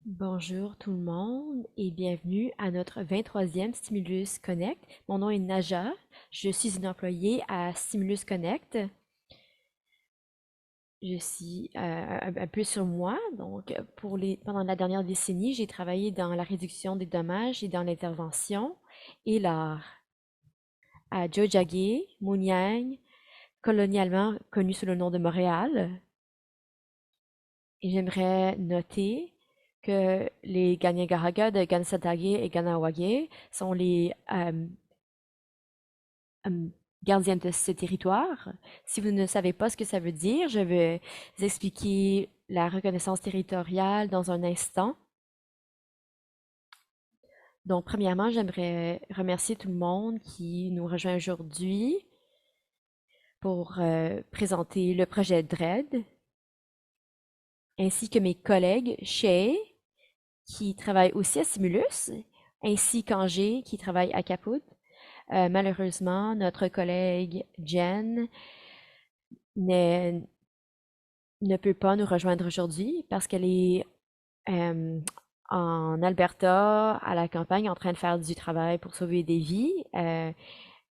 Bonjour tout le monde et bienvenue à notre 23e Stimulus Connect. Mon nom est Naja, je suis une employée à Stimulus Connect. Je suis un peu sur moi, donc pendant la dernière décennie, j'ai travaillé dans la réduction des dommages et dans l'intervention et l'art à Jojage, Mouniang, colonialement connu sous le nom de Montréal. Et j'aimerais noter que les Kanien'kehá:ka de Kanesatake et Kanawake sont les euh, gardiens de ce territoire. Si vous ne savez pas ce que ça veut dire, je vais vous expliquer la reconnaissance territoriale dans un instant. Donc, premièrement, j'aimerais remercier tout le monde qui nous rejoint aujourd'hui pour présenter le projet DREAD, ainsi que mes collègues Shay, qui travaille aussi à Simulus, ainsi qu'Angers, qui travaille à Caput. Malheureusement, notre collègue Jen n'est- ne peut pas nous rejoindre aujourd'hui parce qu'elle est euh, en Alberta, à la campagne, en train de faire du travail pour sauver des vies.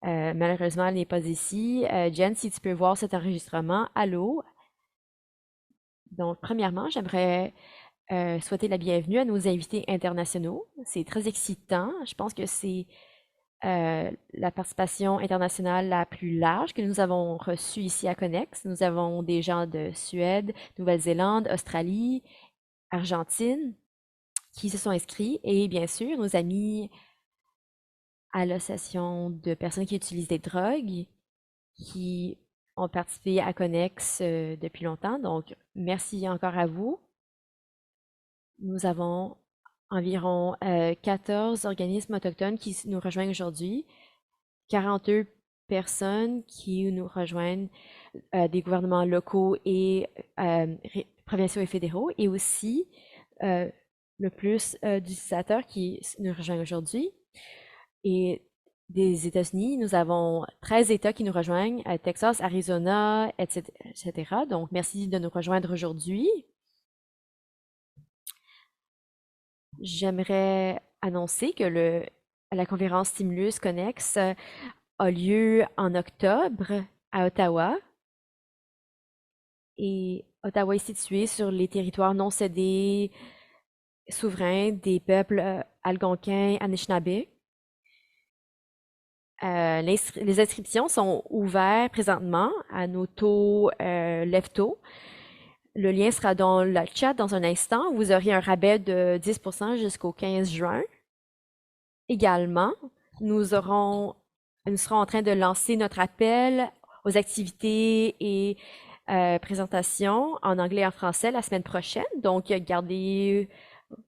Malheureusement, elle n'est pas ici. Jen, si tu peux voir cet enregistrement, allô. Donc, premièrement, j'aimerais souhaiter la bienvenue à nos invités internationaux. C'est très excitant. Je pense que c'est la participation internationale la plus large que nous avons reçue ici à Connex. Nous avons des gens de Suède, Nouvelle-Zélande, Australie, Argentine qui se sont inscrits et bien sûr nos amis à l'association de personnes qui utilisent des drogues qui ont participé à Connex depuis longtemps. Donc, merci encore à vous. Nous avons environ 14 organismes autochtones qui nous rejoignent aujourd'hui, 42 personnes qui nous rejoignent des gouvernements locaux et provinciaux et fédéraux, et aussi euh, le plus d'utilisateurs qui nous rejoignent aujourd'hui. Et des États-Unis, nous avons 13 États qui nous rejoignent, Texas, Arizona, etc., etc. Donc, merci de nous rejoindre aujourd'hui. J'aimerais annoncer que la conférence Stimulus Connex a lieu en octobre à Ottawa. Et Ottawa est situé sur les territoires non cédés souverains des peuples algonquins Anishinaabe. Les inscriptions sont ouvertes présentement à Noto Lefto. Le lien sera dans le chat dans un instant. Vous aurez un rabais de 10% jusqu'au 15 juin. Également, nous serons en train de lancer notre appel aux activités et présentations en anglais et en français la semaine prochaine. Donc, gardez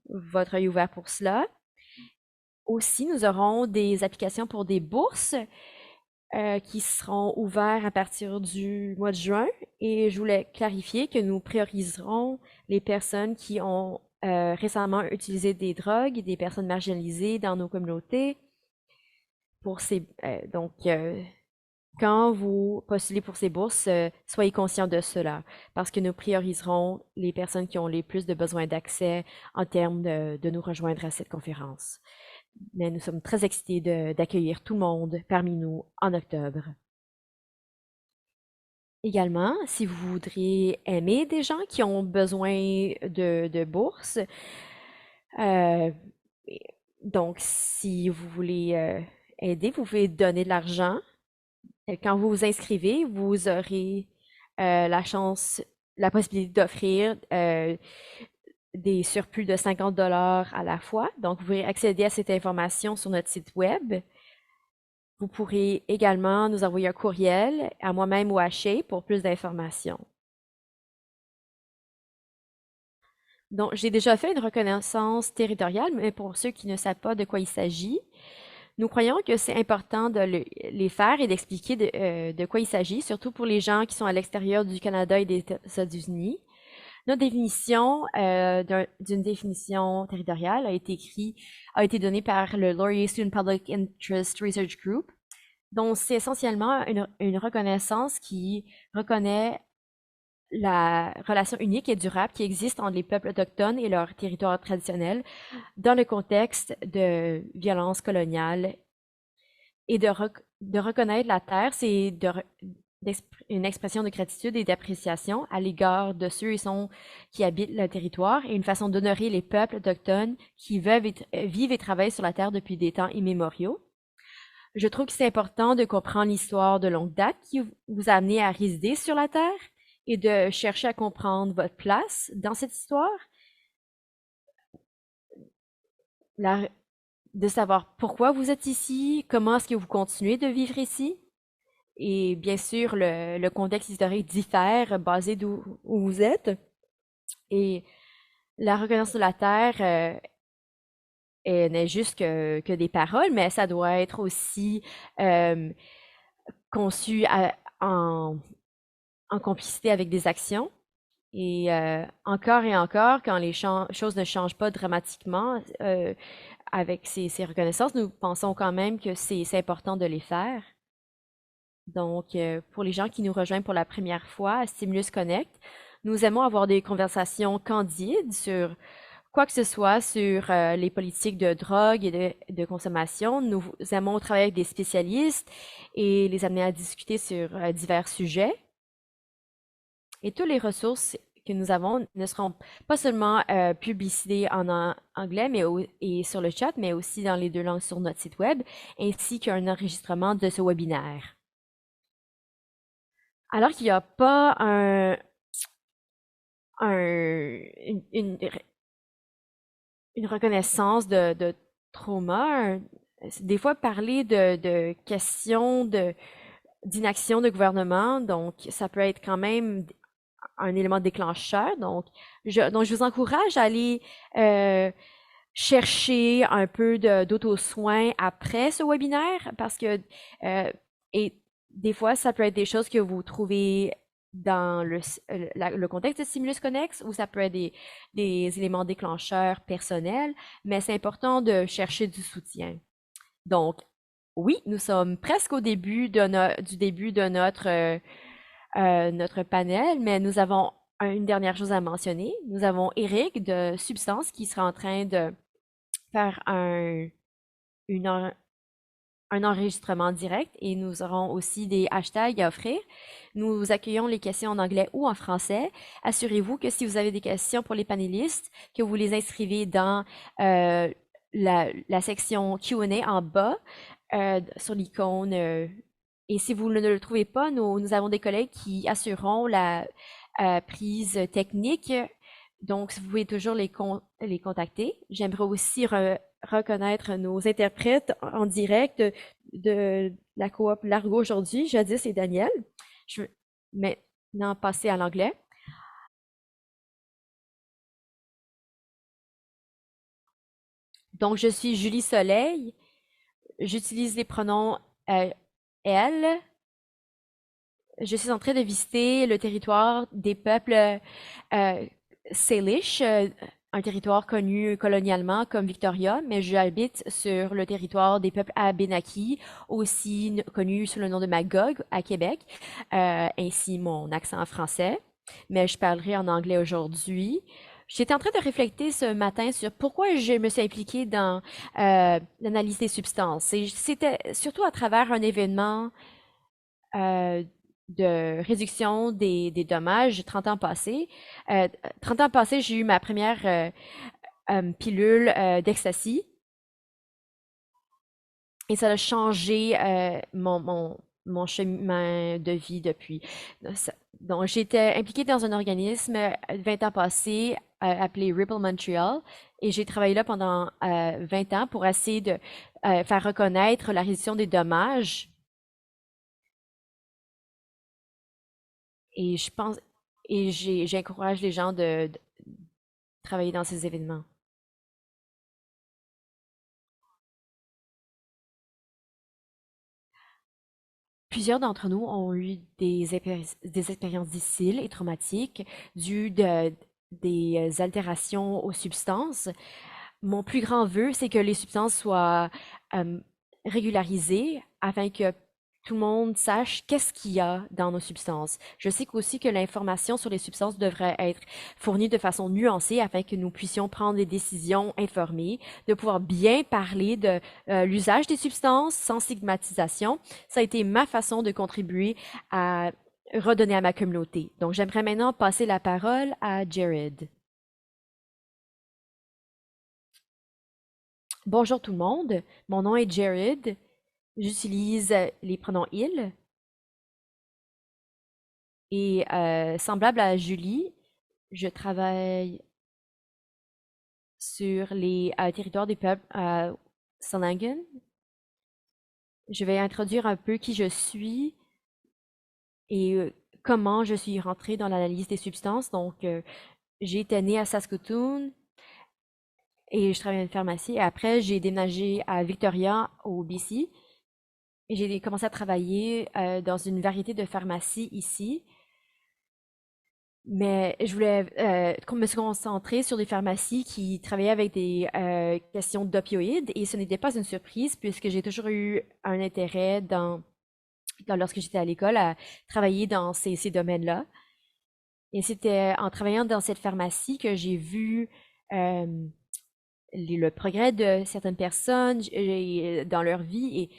votre œil ouvert pour cela. Aussi, nous aurons des applications pour des bourses qui seront ouvertes à partir du mois de juin. Et je voulais clarifier que nous prioriserons les personnes qui ont récemment utilisé des drogues, des personnes marginalisées dans nos communautés. Donc, quand vous postulez pour ces bourses, soyez conscient de cela, parce que nous prioriserons les personnes qui ont les plus de besoins d'accès en termes de nous rejoindre à cette conférence. Mais nous sommes très excités d'accueillir tout le monde parmi nous en octobre. Également, si vous voudriez aimer des gens qui ont besoin de bourses, euh, donc si vous voulez aider, vous pouvez donner de l'argent. Quand vous vous inscrivez, vous aurez la chance, la possibilité d'offrir des surplus de 50 dollars à la fois. Donc, vous pouvez accéder à cette information sur notre site web. Vous pourrez également nous envoyer un courriel à moi-même ou à Shay pour plus d'informations. Donc, j'ai déjà fait une reconnaissance territoriale, mais pour ceux qui ne savent pas de quoi il s'agit, nous croyons que c'est important de les faire et d'expliquer de quoi il s'agit, surtout pour les gens qui sont à l'extérieur du Canada et des États-Unis. Notre définition d'une définition territoriale a été donnée par le Laurier Student Public Interest Research Group. Donc, c'est essentiellement une reconnaissance qui reconnaît la relation unique et durable qui existe entre les peuples autochtones et leurs territoires traditionnels dans le contexte de violence coloniale et de reconnaître la terre, c'est une expression de gratitude et d'appréciation à l'égard de ceux et ceux qui habitent le territoire et une façon d'honorer les peuples autochtones qui vivent et travaillent sur la terre depuis des temps immémoriaux. Je trouve que c'est important de comprendre l'histoire de longue date qui vous a amené à résider sur la terre et de chercher à comprendre votre place dans cette histoire, la- de savoir pourquoi vous êtes ici, comment est-ce que vous continuez de vivre ici. Et bien sûr, le contexte historique diffère basé d'où où vous êtes. Et la reconnaissance de la terre n'est juste que des paroles, mais ça doit être aussi euh, conçu en complicité avec des actions. Et encore, quand les choses ne changent pas dramatiquement avec ces reconnaissances, nous pensons quand même que c'est important de les faire. Donc, pour les gens qui nous rejoignent pour la première fois à Stimulus Connect, nous aimons avoir des conversations candides sur quoi que ce soit sur les politiques de drogue et de consommation. Nous aimons travailler avec des spécialistes et les amener à discuter sur divers sujets. Et toutes les ressources que nous avons ne seront pas seulement publicitées en anglais et sur le chat, mais aussi dans les deux langues sur notre site web, ainsi qu'un enregistrement de ce webinaire. Alors qu'il n'y a pas une reconnaissance de trauma, des fois parler de questions d'inaction de gouvernement, donc ça peut être quand même un élément déclencheur. Donc je vous encourage à aller chercher un peu d'auto-soin après ce webinaire parce que et des fois, ça peut être des choses que vous trouvez dans le contexte de Stimulus Connex ou ça peut être des éléments déclencheurs personnels, mais c'est important de chercher du soutien. Donc, oui, nous sommes presque au début du début de notre panel, mais nous avons une dernière chose à mentionner. Nous avons Eric de Substance qui sera en train de faire une, un enregistrement direct et nous aurons aussi des hashtags à offrir. Nous accueillons les questions en anglais ou en français. Assurez-vous que si vous avez des questions pour les panélistes, que vous les inscrivez dans la section Q&A en bas sur l'icône. Et si vous ne le trouvez pas, nous avons des collègues qui assureront la prise technique. Donc, vous pouvez toujours les contacter. J'aimerais aussi reconnaître nos interprètes en direct de la coop Largo aujourd'hui. Jadis et Daniel. Je vais maintenant passer à l'anglais. Donc, je suis Julie Soleil. J'utilise les pronoms elle. Je suis en train de visiter le territoire des peuples Salish, un territoire connu colonialement comme Victoria, mais j'habite sur le territoire des peuples Abénaki, aussi connu sous le nom de Magog à Québec, ainsi mon accent français, mais je parlerai en anglais aujourd'hui. J'étais en train de réfléchir ce matin sur pourquoi je me suis impliquée dans l'analyse des substances. Et c'était surtout à travers un événement euh, de réduction des dommages 30 ans passés. 30 ans passés, j'ai eu ma première pilule d'ecstasy et ça a changé mon chemin de vie depuis. Donc, j'étais impliquée dans un organisme 20 ans passés appelé Ripple Montreal et j'ai travaillé là pendant 20 ans pour essayer de faire reconnaître la réduction des dommages. Et je pense, et j'encourage les gens de travailler dans ces événements. Plusieurs d'entre nous ont eu des expériences difficiles et traumatiques dues des altérations aux substances. Mon plus grand vœu, c'est que les substances soient euh, régularisées afin que tout le monde sache qu'est-ce qu'il y a dans nos substances. Je sais aussi que l'information sur les substances devrait être fournie de façon nuancée afin que nous puissions prendre des décisions informées, de pouvoir bien parler de l'usage des substances sans stigmatisation. Ça a été ma façon de contribuer à redonner à ma communauté. Donc, j'aimerais maintenant passer la parole à Jared. Bonjour tout le monde, mon nom est Jared. J'utilise les pronoms il et semblable à Julie, je travaille sur les territoires des peuples à Salangan. Je vais introduire un peu qui je suis et comment je suis rentrée dans l'analyse des substances. Donc, j'ai été née à Saskatoon et je travaillais dans une pharmacie. Et après, j'ai déménagé à Victoria, au BC. Et j'ai commencé à travailler dans une variété de pharmacies ici. Mais je voulais me concentrer sur des pharmacies qui travaillaient avec des questions d'opioïdes et ce n'était pas une surprise puisque j'ai toujours eu un intérêt lorsque j'étais à l'école à travailler dans ces domaines-là. Et c'était en travaillant dans cette pharmacie que j'ai vu euh, le progrès de certaines personnes dans leur vie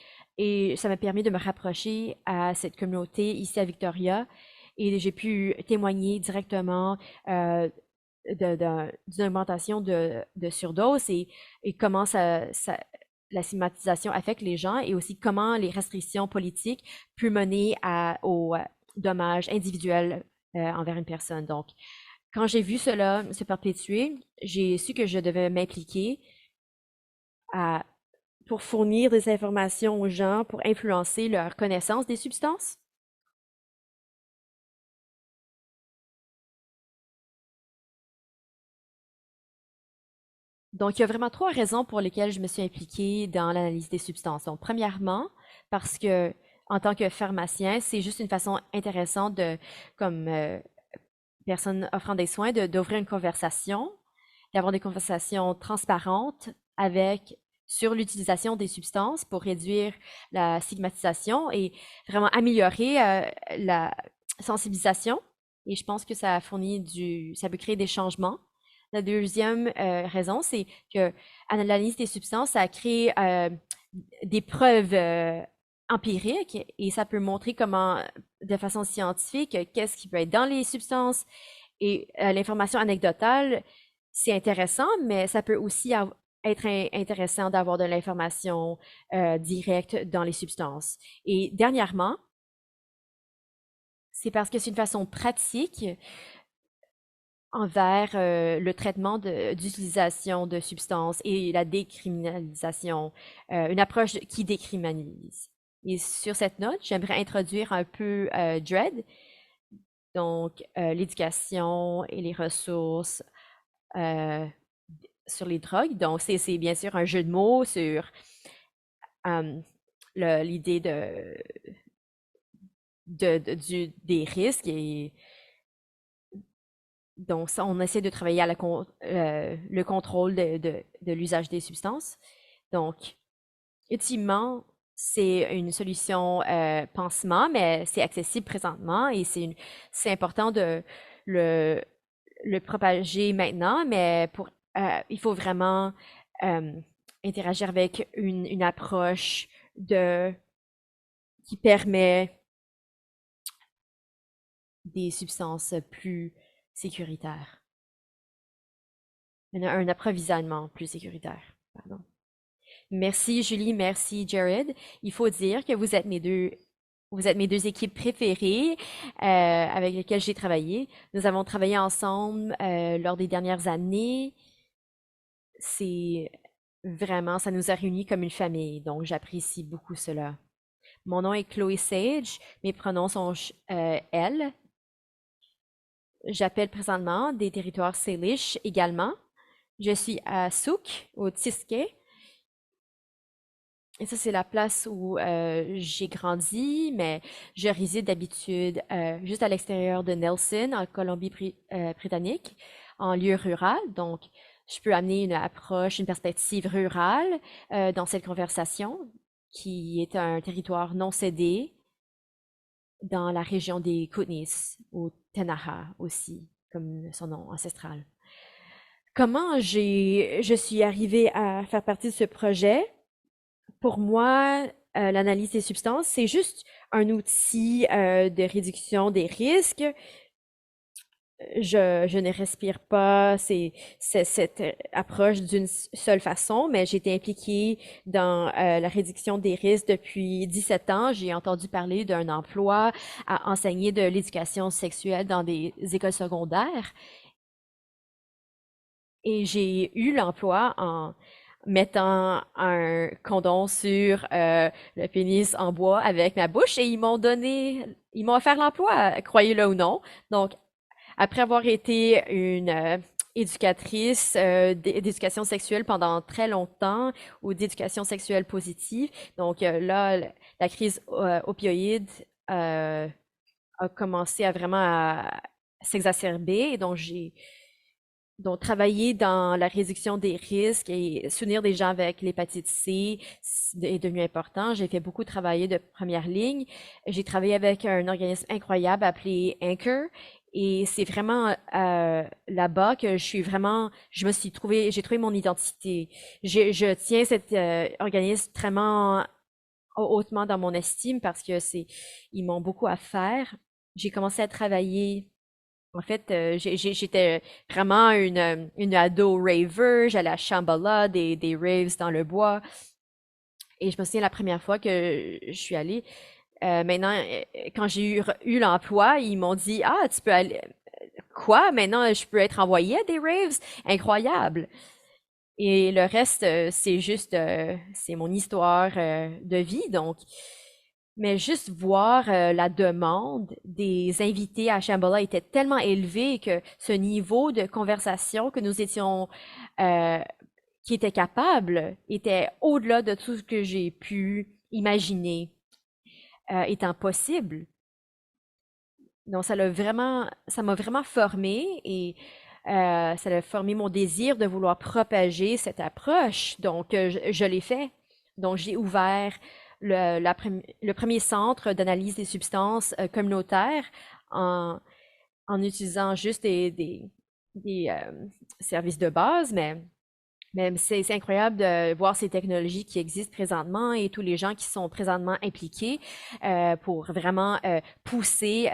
et ça m'a permis de me rapprocher à cette communauté ici à Victoria et j'ai pu témoigner directement d'une augmentation de surdose et comment la stigmatisation affecte les gens et aussi comment les restrictions politiques peuvent mener aux dommages individuels envers une personne. Donc, quand j'ai vu cela se perpétuer, j'ai su que je devais m'impliquer à, pour fournir des informations aux gens, pour influencer leur connaissance des substances. Donc, il y a vraiment trois raisons pour lesquelles je me suis impliquée dans l'analyse des substances. Donc, premièrement, parce que en tant que pharmacien, c'est juste une façon intéressante comme personne offrant des soins, d'ouvrir une conversation, d'avoir des conversations transparentes sur l'utilisation des substances pour réduire la stigmatisation et vraiment améliorer la sensibilisation. Et je pense que ça peut créer des changements. La deuxième raison, c'est que l'analyse des substances, ça crée des preuves empiriques et ça peut montrer comment, de façon scientifique, qu'est-ce qui peut être dans les substances et l'information anecdotale, c'est intéressant, mais ça peut aussi être intéressant d'avoir de l'information directe dans les substances. Et dernièrement, c'est parce que c'est une façon pratique envers le traitement d'utilisation de substances et la décriminalisation, une approche qui décriminalise. Et sur cette note, j'aimerais introduire un peu DREAD, donc l'éducation et les ressources euh, sur les drogues. Donc, c'est bien sûr un jeu de mots sur euh, l'idée des risques et donc, ça, on essaie de travailler à le contrôle de l'usage des substances. Donc, ultimement, c'est une solution pansement, mais c'est accessible présentement et c'est important de le, le propager maintenant, mais il faut vraiment euh, interagir avec une approche qui permet des substances plus sécuritaires. Un approvisionnement plus sécuritaire. Pardon. Merci Julie, merci Jared. Il faut dire que vous êtes mes deux équipes préférées avec lesquelles j'ai travaillé. Nous avons travaillé ensemble lors des dernières années. C'est vraiment, ça nous a réunis comme une famille, donc j'apprécie beaucoup cela. Mon nom est Chloé Sage, mes pronoms sont elle. J'appelle présentement des territoires Salish également. Je suis à Souk, au Tiskay. Et ça, c'est la place où j'ai grandi, mais je réside d'habitude juste à l'extérieur de Nelson, en Colombie-Britannique, en lieu rural. Donc, je peux amener une approche, une perspective rurale dans cette conversation, qui est un territoire non cédé dans la région des Kootenays, au Tenaha aussi, comme son nom ancestral. Comment je suis arrivée à faire partie de ce projet? Pour moi, l'analyse des substances, c'est juste un outil de réduction des risques. Je ne respire pas cette approche d'une seule façon, mais j'ai été impliquée dans la réduction des risques depuis 17 ans. J'ai entendu parler d'un emploi à enseigner de l'éducation sexuelle dans des écoles secondaires et j'ai eu l'emploi en mettant un condom sur le pénis en bois avec ma bouche et ils m'ont offert l'emploi, croyez-le ou non. Donc, après avoir été une éducatrice d'éducation sexuelle pendant très longtemps ou d'éducation sexuelle positive, donc là, la crise opioïde a commencé à vraiment à s'exacerber et donc travailler dans la réduction des risques et soutenir des gens avec l'hépatite C est devenu important. J'ai fait beaucoup travailler de première ligne. J'ai travaillé avec un organisme incroyable appelé Anchor. Et c'est vraiment là-bas que je me suis trouvé, j'ai trouvé mon identité. Je tiens cet organisme vraiment hautement dans mon estime parce que ils m'ont beaucoup à faire. J'ai commencé à travailler en fait, j'étais vraiment une ado raver. J'allais à Shambhala, des raves dans le bois. Et je me souviens la première fois que je suis allée. Maintenant, quand j'ai eu l'emploi, ils m'ont dit, ah, tu peux aller. Quoi? Maintenant, je peux être envoyée à des raves? Incroyable. Et le reste, c'est juste, c'est mon histoire de vie. Donc, mais juste voir la demande des invités à Shambhala était tellement élevé que ce niveau de conversation que nous étions, euh, qui était capable, était au-delà de tout ce que j'ai pu imaginer étant possible. Donc, ça m'a vraiment formé et ça a formé mon désir de vouloir propager cette approche. Donc, je l'ai fait. Donc, j'ai ouvert le premier centre d'analyse des substances communautaires en, en utilisant juste des services de base, mais c'est incroyable de voir ces technologies qui existent présentement et tous les gens qui sont présentement impliqués pour vraiment pousser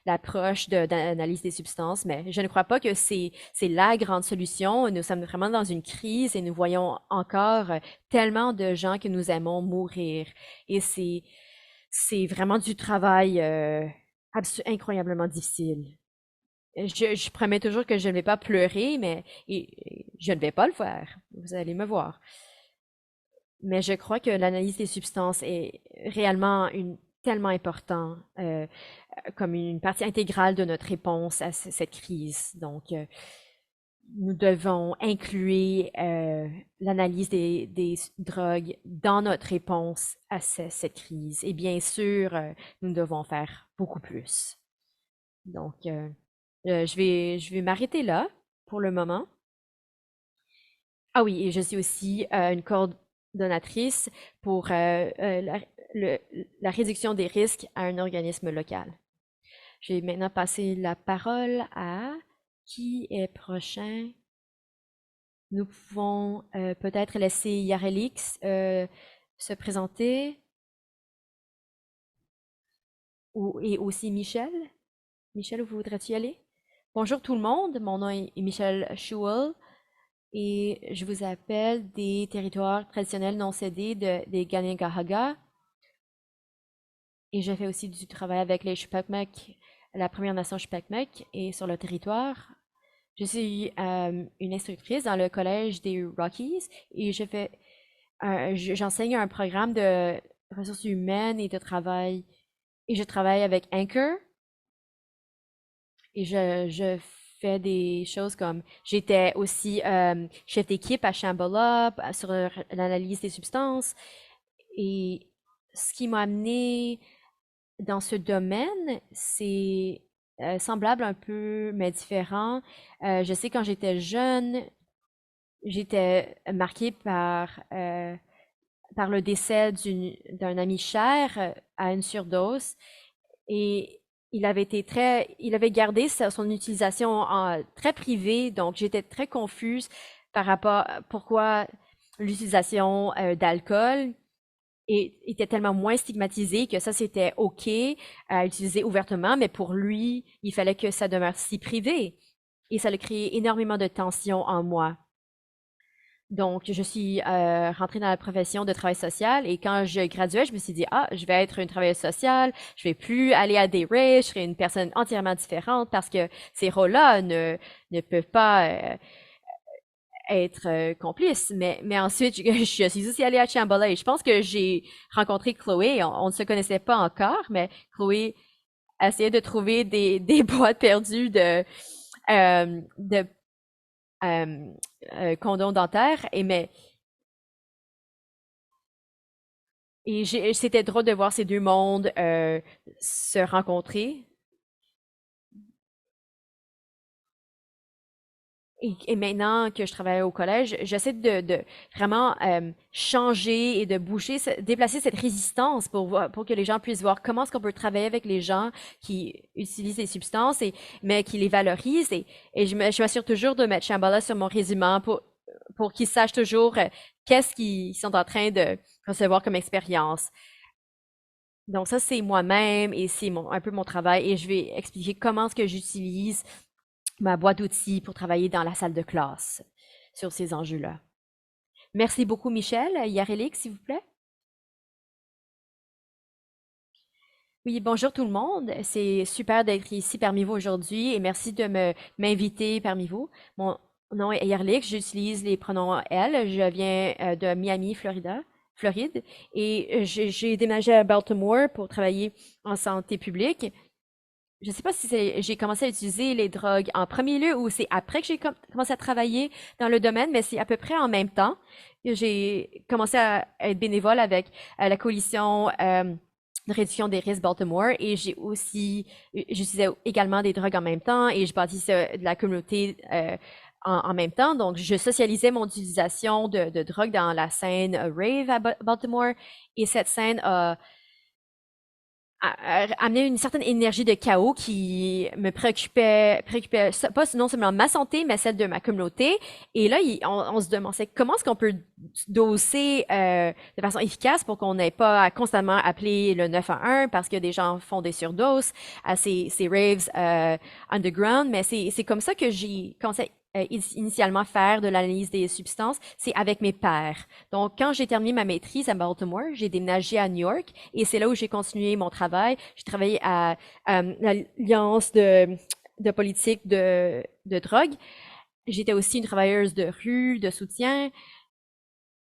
l'approche d'analyse des substances. Mais je ne crois pas que c'est la grande solution. Nous sommes vraiment dans une crise et nous voyons encore tellement de gens que nous aimons mourir. Et c'est vraiment du travail incroyablement difficile. Je promets toujours que je ne vais pas pleurer, mais je ne vais pas le faire. Vous allez me voir. Mais je crois que l'analyse des substances est réellement tellement important comme une partie intégrale de notre réponse à cette crise. Donc, nous devons inclure l'analyse des drogues dans notre réponse à cette crise. Et bien sûr, nous devons faire beaucoup plus. Donc, je vais m'arrêter là pour le moment. Ah oui, et je suis aussi une coordonnatrice pour le- la réduction des risques à un organisme local. Je vais maintenant passer la parole à qui est prochain. Nous pouvons peut-être laisser Yarelix se présenter et aussi Michel. Michel, vous voudrais-tu y aller? Bonjour tout le monde, mon nom est Michel Schuel. Et je vous appelle des territoires traditionnels non cédés des Kanien'kehá:ka. Et je fais aussi du travail avec les Shupakmak, la Première Nation Shupakmak, et sur le territoire. Je suis une instructrice dans le collège des Rockies et j'enseigne un programme de ressources humaines et de travail. Et je travaille avec Anchor et je fais des choses comme j'étais aussi chef d'équipe à Shambhala sur l'analyse des substances. Et ce qui m'a amené dans ce domaine, c'est semblable un peu, mais différent. Je sais quand j'étais jeune, j'étais marquée par le décès d'un ami cher à une surdose. et il avait gardé son utilisation très privée, donc j'étais très confuse par rapport à pourquoi l'utilisation d'alcool était tellement moins stigmatisée que ça c'était OK à utiliser ouvertement, mais pour lui, il fallait que ça demeure si privé. Et ça a créé énormément de tension en moi. Donc, je suis rentrée dans la profession de travail social et quand je graduais, je me suis dit, ah, je vais être une travailleuse sociale, je vais plus aller à des raves, je serai une personne entièrement différente parce que ces rôles-là ne peuvent pas être complices. Mais ensuite, je suis aussi allée à Shambhala et je pense que j'ai rencontré Chloé. On ne se connaissait pas encore, mais Chloé essayait de trouver des boîtes perdues de euh, condoms dentaires c'était drôle de voir ces deux mondes se rencontrer. Et maintenant que je travaille au collège, j'essaie de vraiment changer et de déplacer cette résistance pour que les gens puissent voir comment est-ce qu'on peut travailler avec les gens qui utilisent ces substances mais qui les valorisent. Et je m'assure toujours de mettre Shambhala sur mon résumé pour qu'ils sachent toujours qu'est-ce qu'ils sont en train de recevoir comme expérience. Donc ça, c'est moi-même et c'est un peu mon travail et je vais expliquer comment est-ce que j'utilise ma boîte d'outils pour travailler dans la salle de classe sur ces enjeux-là. Merci beaucoup, Michel. Yarelik, s'il vous plaît. Oui, bonjour tout le monde. C'est super d'être ici parmi vous aujourd'hui et merci de m'inviter parmi vous. Mon nom est Yarelik, j'utilise les pronoms elle. Je viens de Miami, Floride, et j'ai déménagé à Baltimore pour travailler en santé publique. Je sais pas si j'ai commencé à utiliser les drogues en premier lieu ou c'est après que j'ai commencé à travailler dans le domaine, mais c'est à peu près en même temps. J'ai commencé à être bénévole avec la coalition de réduction des risques Baltimore et j'utilisais également des drogues en même temps et je bâtissais de la communauté en même temps. Donc, je socialisais mon utilisation de drogue dans la scène rave à Baltimore et cette scène a amener une certaine énergie de chaos qui me préoccupait pas non seulement ma santé, mais celle de ma communauté. Et là, on se demandait comment est-ce qu'on peut doser de façon efficace pour qu'on n'ait pas à constamment appeler le 911 parce que des gens font des surdoses à ces raves underground. Mais c'est comme ça que j'ai commencé initialement faire de l'analyse des substances, c'est avec mes pairs. Donc, quand j'ai terminé ma maîtrise à Baltimore, j'ai déménagé à New York et c'est là où j'ai continué mon travail. J'ai travaillé à l'Alliance de politique de drogue. J'étais aussi une travailleuse de rue, de soutien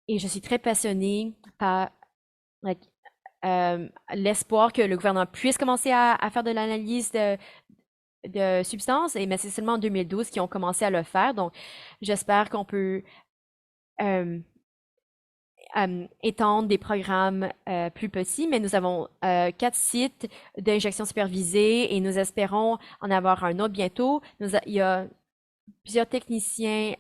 et je suis très passionnée par like, l'espoir que le gouvernement puisse commencer à faire de l'analyse de substances, mais c'est seulement en 2012 qu'ils ont commencé à le faire. Donc, j'espère qu'on peut euh, étendre des programmes plus petits, mais nous avons 4 sites d'injection supervisée et nous espérons en avoir un autre bientôt. Il y a plusieurs techniciens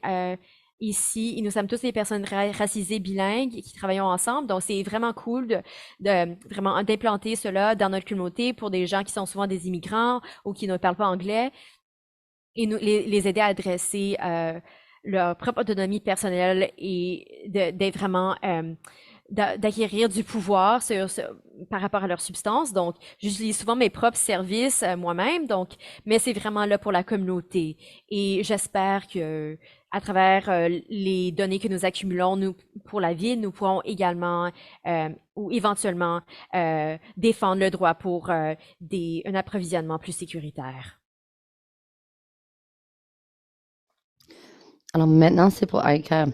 ici et nous sommes tous des personnes racisées bilingues qui travaillons ensemble. Donc, c'est vraiment cool vraiment d'implanter cela dans notre communauté pour des gens qui sont souvent des immigrants ou qui ne parlent pas anglais et les aider à adresser leur propre autonomie personnelle et d'être vraiment d'acquérir du pouvoir par rapport à leur substance. Donc, j'utilise souvent mes propres services moi-même, mais c'est vraiment là pour la communauté. Et j'espère que à travers les données que nous accumulons, pour la ville, nous pourrons également ou éventuellement défendre le droit pour un approvisionnement plus sécuritaire. Alors maintenant, c'est pour Aïka.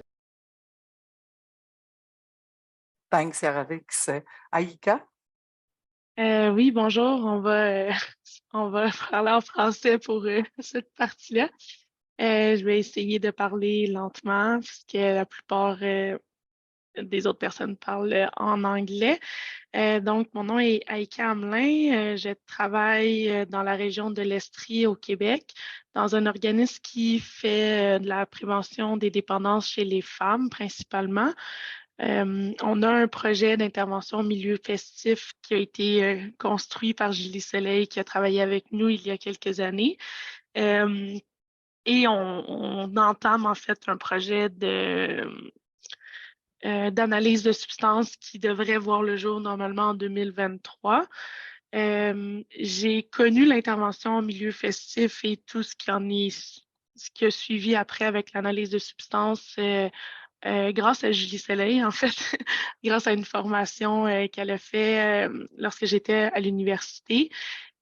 Thanks, Yararix. Aïka? Oui, bonjour. On va parler en français pour cette partie-là. Je vais essayer de parler lentement puisque la plupart des autres personnes parlent en anglais. Donc, mon nom est Aïka Hamelin. Je travaille dans la région de l'Estrie au Québec, dans un organisme qui fait de la prévention des dépendances chez les femmes principalement. On a un projet d'intervention au milieu festif qui a été construit par Julie Soleil, qui a travaillé avec nous il y a quelques années. Et on entame en fait un projet d'analyse de substances qui devrait voir le jour normalement en 2023. J'ai connu l'intervention au milieu festif et tout ce ce qui a suivi après avec l'analyse de substances grâce à Julie Soleil, en fait, grâce à une formation qu'elle a fait lorsque j'étais à l'université.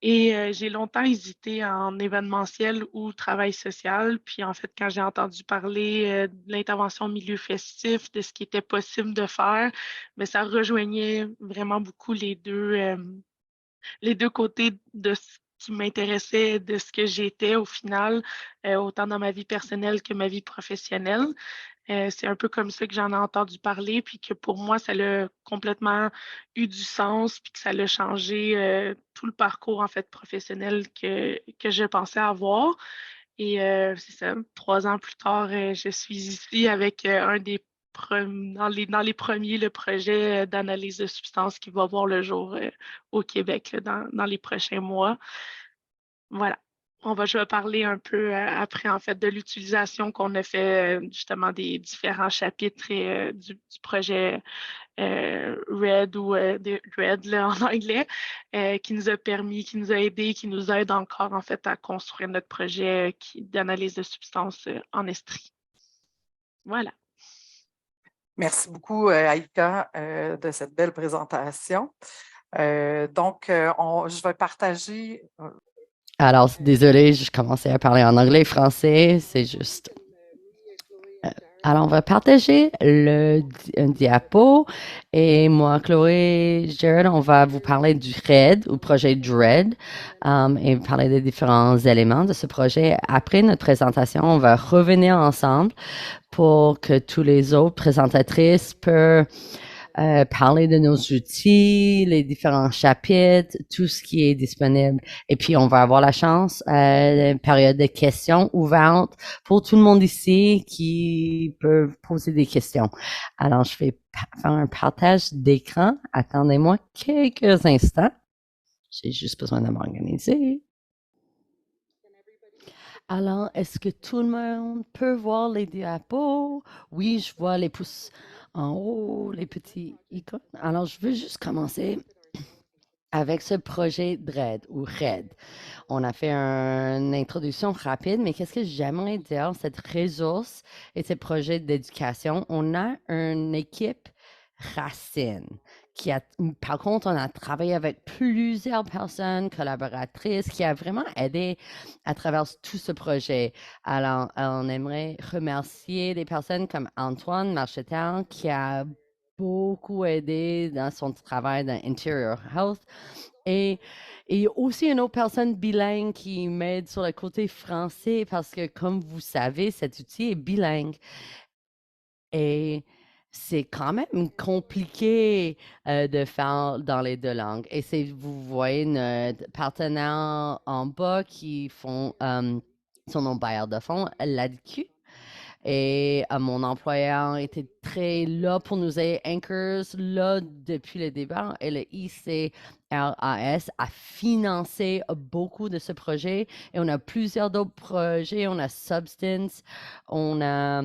Et j'ai longtemps hésité en événementiel ou travail social. Puis en fait, quand j'ai entendu parler de l'intervention au milieu festif, de ce qui était possible de faire, mais ça rejoignait vraiment beaucoup les deux côtés de ce qui m'intéressait, de ce que j'étais au final, autant dans ma vie personnelle que ma vie professionnelle. C'est un peu comme ça que j'en ai entendu parler, puis que pour moi, ça a complètement eu du sens, puis que ça a changé tout le parcours en fait professionnel que je pensais avoir. Et c'est ça, 3 ans plus tard, je suis ici avec un des dans les premiers, le projet d'analyse de substances qui va voir le jour au Québec là, dans les prochains mois. Voilà. Je vais parler un peu après, en fait, de l'utilisation qu'on a fait justement des différents chapitres et du projet RED ou de RED là, en anglais, qui nous a permis, qui nous a aidé, qui nous aide encore en fait à construire notre projet d'analyse de substances en Estrie. Voilà. Merci beaucoup, Aïka, de cette belle présentation. Je vais partager. Alors, désolée, je commençais à parler en anglais et français, c'est juste. Alors, on va partager un diapo et moi, Chloé, Jared, on va vous parler du RED, ou projet DREAD, et parler des différents éléments de ce projet. Après notre présentation, on va revenir ensemble pour que tous les autres présentatrices peuvent parler de nos outils, les différents chapitres, tout ce qui est disponible. Et puis, on va avoir la chance, une période de questions ouvertes pour tout le monde ici qui peut poser des questions. Alors, je vais faire un partage d'écran. Attendez-moi quelques instants. J'ai juste besoin de m'organiser. Alors, est-ce que tout le monde peut voir les diapos? Oui, je vois les pouces en haut, les petits icônes. Alors, je veux juste commencer avec ce projet DREAD ou RED. On a fait une introduction rapide, mais qu'est-ce que j'aimerais dire, cette ressource et ce projet d'éducation, on a une équipe racine par contre, on a travaillé avec plusieurs personnes collaboratrices qui a vraiment aidé à travers tout ce projet. Alors, on aimerait remercier des personnes comme Antoine Marchetel qui a beaucoup aidé dans son travail dans Interior Health et aussi une autre personne bilingue qui m'aide sur le côté français parce que, comme vous savez, cet outil est bilingue. Et c'est quand même compliqué de faire dans les deux langues. Et vous voyez notre partenaire en bas qui font son nom bailleur de fonds, l'ADQ. Et mon employeur était très là pour nous aider, Anchors, là depuis le départ. Et le ICRAS a financé beaucoup de ce projet. Et on a plusieurs d'autres projets. On a Substance, on a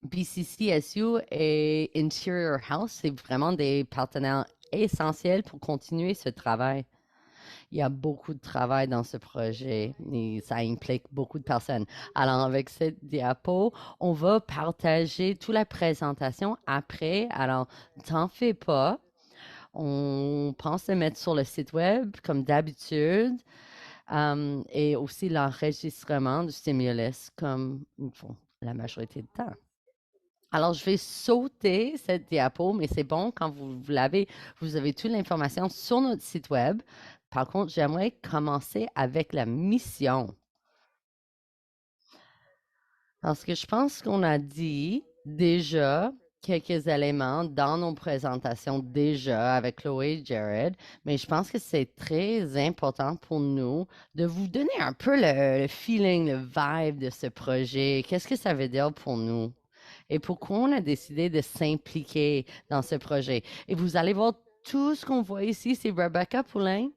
BCCSU et Interior House, c'est vraiment des partenaires essentiels pour continuer ce travail. Il y a beaucoup de travail dans ce projet et ça implique beaucoup de personnes. Alors, avec cette diapo, on va partager toute la présentation après. Alors, t'en fais pas. On pense le mettre sur le site web comme d'habitude et aussi l'enregistrement du stimulus comme ils font la majorité du temps. Alors, je vais sauter cette diapo, mais c'est bon quand vous l'avez, vous avez toute l'information sur notre site web. Par contre, j'aimerais commencer avec la mission. Parce que je pense qu'on a dit déjà quelques éléments dans nos présentations déjà avec Chloé et Jared, mais je pense que c'est très important pour nous de vous donner un peu le feeling, le vibe de ce projet. Qu'est-ce que ça veut dire pour nous? et pourquoi on a décidé de s'impliquer dans ce projet. Et vous allez voir tout ce qu'on voit ici, c'est Rebecca Poulain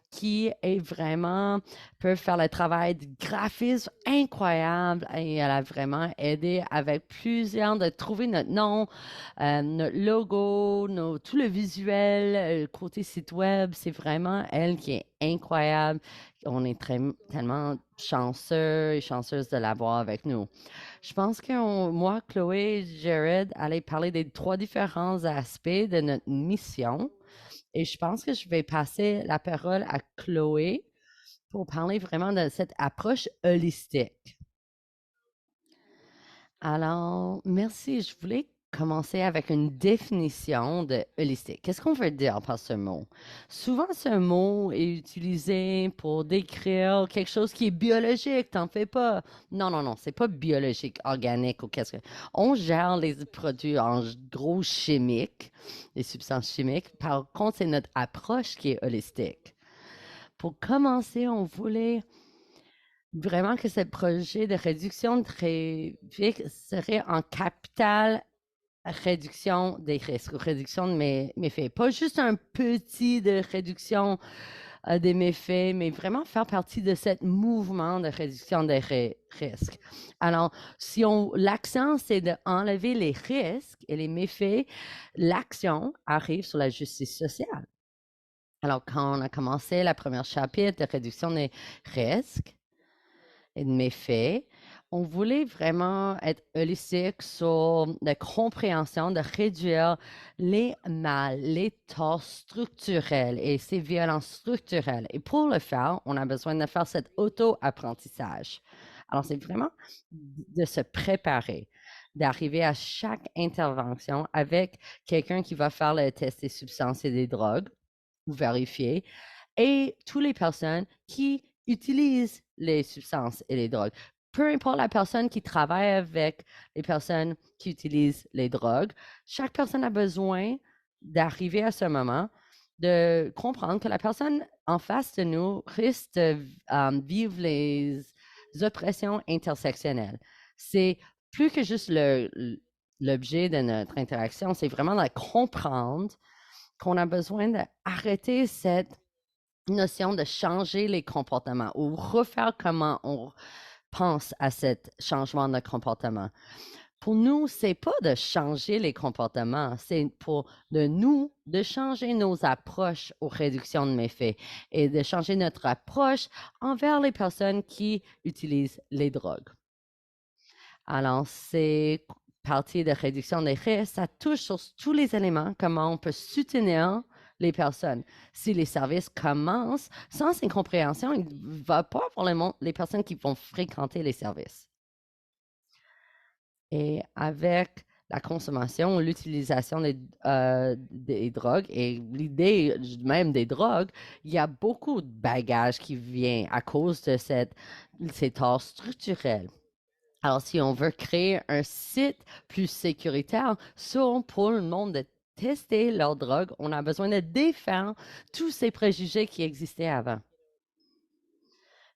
qui est vraiment, peut faire le travail de graphisme incroyable et elle a vraiment aidé avec plusieurs de trouver notre nom, notre logo, tout le visuel, côté site web. C'est vraiment elle qui est incroyable. On est tellement chanceux et chanceuses de l'avoir avec nous. Je pense que moi, Chloé et Jared allaient parler des 3 différents aspects de notre mission. Et je pense que je vais passer la parole à Chloé pour parler vraiment de cette approche holistique. Alors, merci. Je voulais commencer avec une définition de holistique. Qu'est-ce qu'on veut dire par ce mot? Souvent, ce mot est utilisé pour décrire quelque chose qui est biologique. T'en fais pas. Non, non, non, c'est pas biologique, organique ou qu'est-ce que. On gère les produits en gros chimiques, les substances chimiques. Par contre, c'est notre approche qui est holistique. Pour commencer, on voulait vraiment que ce projet de réduction très vite serait en capital réduction des risques, réduction de méfaits. Pas juste un petit de réduction des méfaits, mais vraiment faire partie de ce mouvement de réduction des risques. Alors, si l'accent, c'est d'enlever les risques et les méfaits, l'action arrive sur la justice sociale. Alors, quand on a commencé la première chapitre de réduction des risques, et de méfaits, on voulait vraiment être holistique sur la compréhension de réduire les mal, les torts structurels et ces violences structurelles. Et pour le faire, on a besoin de faire cet auto-apprentissage. Alors, c'est vraiment de se préparer, d'arriver à chaque intervention avec quelqu'un qui va faire le test des substances et des drogues ou vérifier, et toutes les personnes qui utilisent les substances et les drogues. Peu importe la personne qui travaille avec les personnes qui utilisent les drogues, chaque personne a besoin d'arriver à ce moment de comprendre que la personne en face de nous risque de vivre les oppressions intersectionnelles. C'est plus que juste l'objet de notre interaction, c'est vraiment de comprendre qu'on a besoin d'arrêter cette notion de changer les comportements ou refaire comment on pense à ce changement de comportement. Pour nous, c'est pas de changer les comportements, c'est pour nous de changer nos approches aux réductions de méfaits et de changer notre approche envers les personnes qui utilisent les drogues. Alors, c'est partie de réduction des risques, ça touche sur tous les éléments, comment on peut soutenir les personnes. Si les services commencent sans ces compréhensions, il ne va pas pour les personnes qui vont fréquenter les services. Et avec la consommation ou l'utilisation des drogues et l'idée même des drogues, il y a beaucoup de bagages qui viennent à cause de ces torts structurels. Alors, si on veut créer un site plus sécuritaire, pour le monde de tester leur drogue, on a besoin de défaire tous ces préjugés qui existaient avant.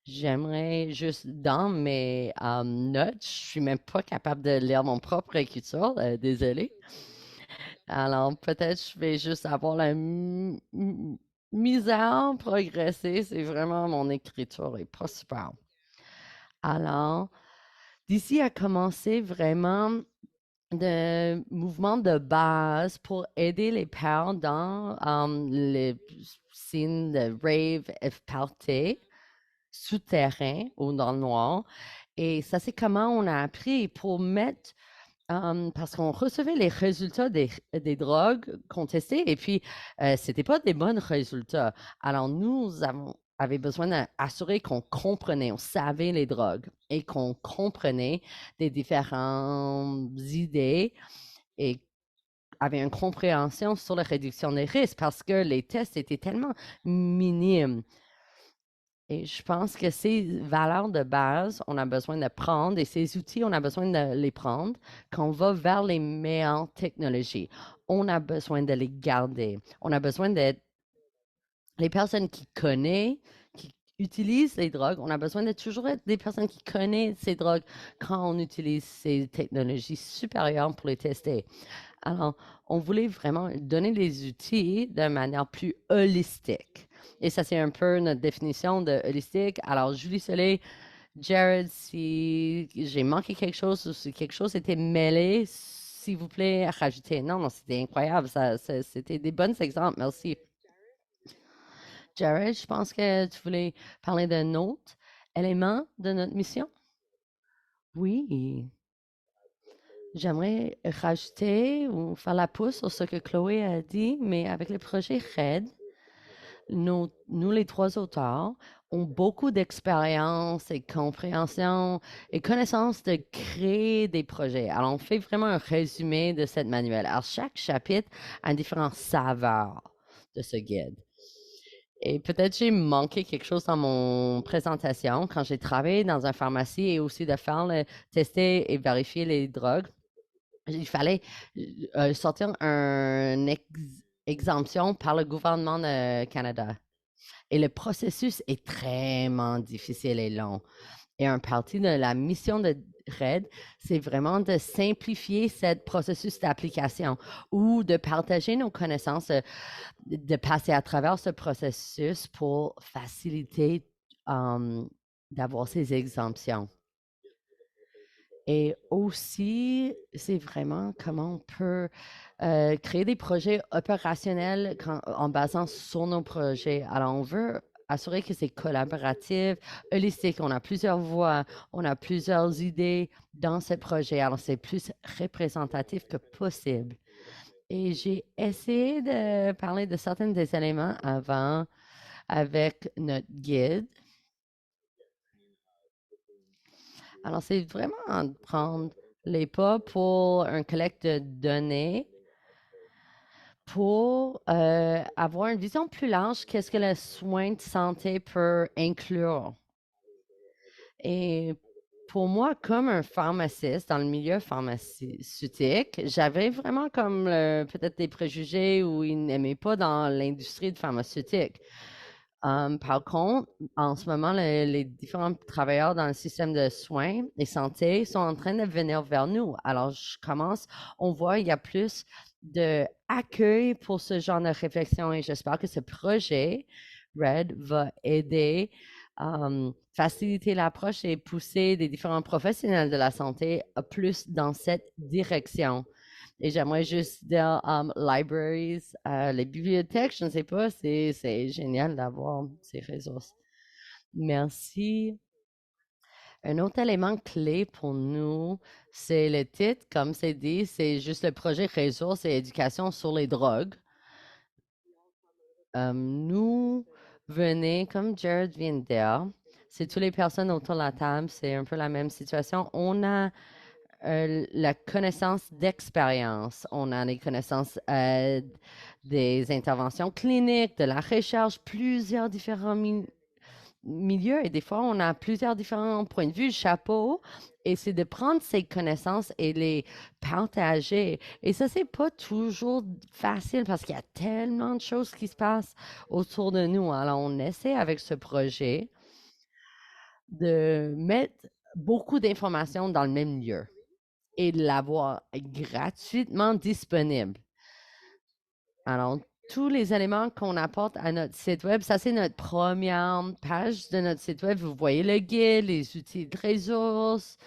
J'aimerais juste dans mes notes, je suis même pas capable de lire mon propre écriture, désolé. Alors, peut-être je vais juste avoir la misère progresser, c'est vraiment mon écriture est pas super. Alors, d'ici à commencer vraiment de mouvements de base pour aider les parents dans les signes de rave et party souterrain ou dans le noir. Et ça, c'est comment on a appris pour mettre, parce qu'on recevait les résultats des drogues qu'on testait et puis c'était pas des bons résultats. Alors, nous avait besoin d'assurer qu'on comprenait, on savait les drogues et qu'on comprenait des différentes idées et avait une compréhension sur la réduction des risques parce que les tests étaient tellement minimes. Et je pense que ces valeurs de base, on a besoin de prendre et ces outils, on a besoin de les prendre quand on va vers les meilleures technologies. On a besoin de les garder. On a besoin d'être les personnes qui connaissent, utilise les drogues, on a besoin de toujours être des personnes qui connaissent ces drogues quand on utilise ces technologies supérieures pour les tester. Alors, on voulait vraiment donner les outils de manière plus holistique. Et ça, c'est un peu notre définition de holistique. Alors, Julie Soleil, Jared, si j'ai manqué quelque chose ou si quelque chose était mêlé, s'il vous plaît, rajoutez. Non, non, c'était incroyable. C'était des bons exemples. Merci. Jared, je pense que tu voulais parler d'un autre élément de notre mission. Oui. J'aimerais rajouter ou faire la pouce sur ce que Chloé a dit, mais avec le projet RED, nous, les trois auteurs, ont beaucoup d'expérience et compréhension et connaissance de créer des projets. Alors, on fait vraiment un résumé de cette manuel. Alors, chaque chapitre a une différente saveur de ce guide. Et peut-être j'ai manqué quelque chose dans mon présentation quand j'ai travaillé dans une pharmacie et aussi de faire tester et vérifier les drogues. Il fallait sortir une exemption par le gouvernement du Canada. Et le processus est très difficile et long. Et un partie de la mission de RED, c'est vraiment de simplifier ce processus d'application ou de partager nos connaissances, de passer à travers ce processus pour faciliter d'avoir ces exemptions. Et aussi, c'est vraiment comment on peut créer des projets opérationnels en basant sur nos projets. Alors, on veut assurer que c'est collaboratif, holistique. On a plusieurs voix, on a plusieurs idées dans ce projet. Alors, c'est plus représentatif que possible. Et j'ai essayé de parler de certains des éléments avant avec notre guide. Alors, c'est vraiment de prendre les pas pour un collecte de données pour avoir une vision plus large, qu'est-ce que le soin de santé peut inclure. Et pour moi, comme un pharmaciste dans le milieu pharmaceutique, j'avais vraiment comme peut-être des préjugés où ils n'aimaient pas dans l'industrie de pharmaceutique. Par contre, en ce moment, les différents travailleurs dans le système de soins et santé sont en train de venir vers nous. Alors, on voit il y a plus d'accueil pour ce genre de réflexion et j'espère que ce projet, RED, va aider, faciliter l'approche et pousser les différents professionnels de la santé plus dans cette direction. Et j'aimerais juste dire, libraries, les bibliothèques, je ne sais pas, c'est génial d'avoir ces ressources. Merci. Un autre élément clé pour nous, c'est le titre, comme c'est dit, c'est juste le projet ressources et éducation sur les drogues. Nous venez, comme Jared vient de dire, c'est toutes les personnes autour de la table, c'est un peu la même situation. On a la connaissance d'expérience. On a des connaissances des interventions cliniques, de la recherche, plusieurs différents milieux et des fois, on a plusieurs différents points de vue, chapeau, et c'est de prendre ces connaissances et les partager. Et ça, c'est pas toujours facile parce qu'il y a tellement de choses qui se passent autour de nous. Alors, on essaie avec ce projet de mettre beaucoup d'informations dans le même lieu et de l'avoir gratuitement disponible. Alors, tous les éléments qu'on apporte à notre site web, ça c'est notre première page de notre site web. Vous voyez le guide, les outils de ressources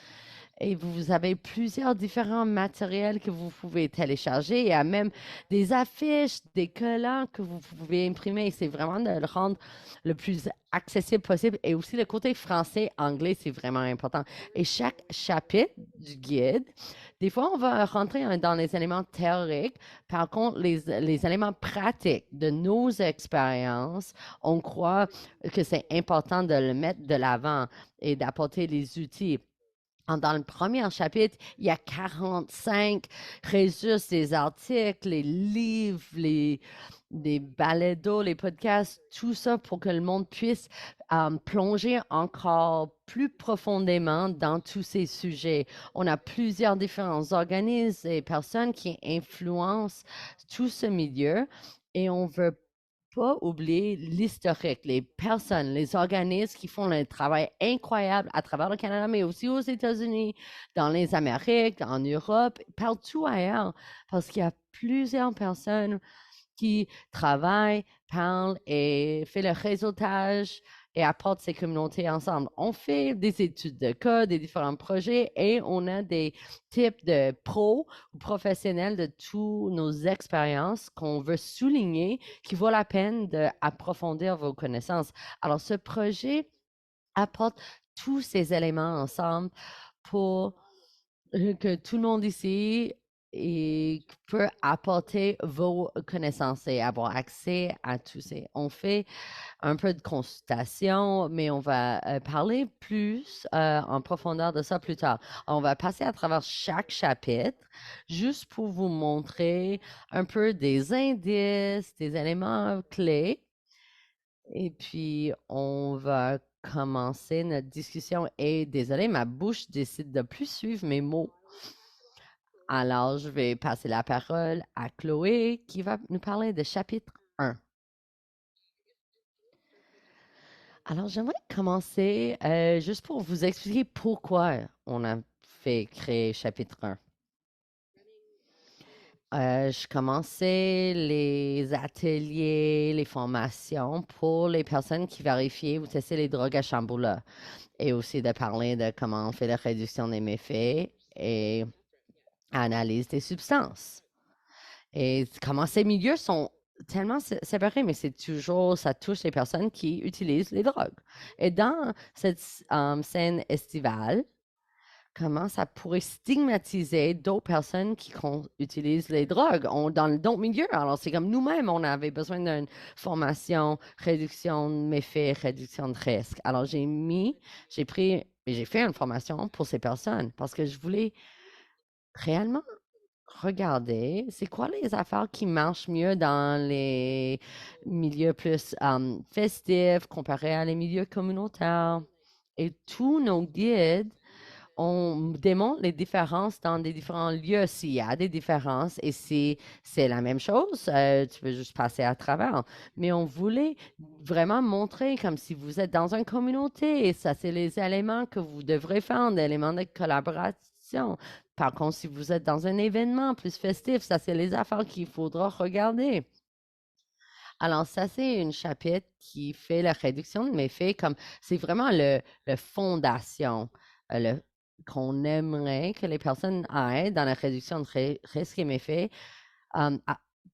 et vous avez plusieurs différents matériels que vous pouvez télécharger. Il y a même des affiches, des collants que vous pouvez imprimer. C'est vraiment de le rendre le plus accessible possible. Et aussi le côté français, anglais, c'est vraiment important. Et chaque chapitre du guide, des fois, on va rentrer dans les éléments théoriques. Par contre, les éléments pratiques de nos expériences, on croit que c'est important de le mettre de l'avant et d'apporter les outils. Dans le premier chapitre, il y a 45 ressources, des articles, les livres, les balados, les podcasts, tout ça pour que le monde puisse plonger encore plus profondément dans tous ces sujets. On a plusieurs différents organismes et personnes qui influencent tout ce milieu et on veut pas oublier l'historique, les personnes, les organismes qui font un travail incroyable à travers le Canada, mais aussi aux États-Unis, dans les Amériques, en Europe, partout ailleurs, parce qu'il y a plusieurs personnes qui travaillent, parlent et font le réseautage et apportent ces communautés ensemble. On fait des études de cas, des différents projets et on a des types de pros ou professionnels de toutes nos expériences qu'on veut souligner, qui vaut la peine d'approfondir vos connaissances. Alors, ce projet apporte tous ces éléments ensemble pour que tout le monde ici peut apporter vos connaissances et avoir accès à tout ça. On fait un peu de consultation, mais on va parler plus en profondeur de ça plus tard. On va passer à travers chaque chapitre juste pour vous montrer un peu des indices, des éléments clés. Et puis, on va commencer notre discussion. Et désolé, ma bouche décide de plus suivre mes mots. Alors, je vais passer la parole à Chloé qui va nous parler de chapitre 1. Alors, j'aimerais commencer juste pour vous expliquer pourquoi on a fait créer chapitre 1. Je commençais les ateliers, les formations pour les personnes qui vérifient ou testaient les drogues à Chamboula et aussi de parler de comment on fait la réduction des méfaits et analyse des substances. Et comment ces milieux sont tellement séparés, mais c'est toujours, ça touche les personnes qui utilisent les drogues. Et dans cette scène estivale, comment ça pourrait stigmatiser d'autres personnes qui utilisent les drogues dans d'autres milieux. Alors, c'est comme nous-mêmes, on avait besoin d'une formation, réduction de méfaits, réduction de risque. Alors, j'ai fait une formation pour ces personnes parce que je voulais réellement regarder, c'est quoi les affaires qui marchent mieux dans les milieux plus festifs comparé à les milieux communautaires. Et tous nos guides, on démontre les différences dans des différents lieux. S'il y a des différences et si c'est la même chose, tu peux juste passer à travers. Mais on voulait vraiment montrer comme si vous êtes dans une communauté et ça, c'est les éléments que vous devrez faire, des éléments de collaboration. Par contre, si vous êtes dans un événement plus festif, ça, c'est les affaires qu'il faudra regarder. Alors, ça, c'est une chapitre qui fait la réduction de méfaits comme c'est vraiment le fondation, qu'on aimerait que les personnes aient dans la réduction de risques et méfaits,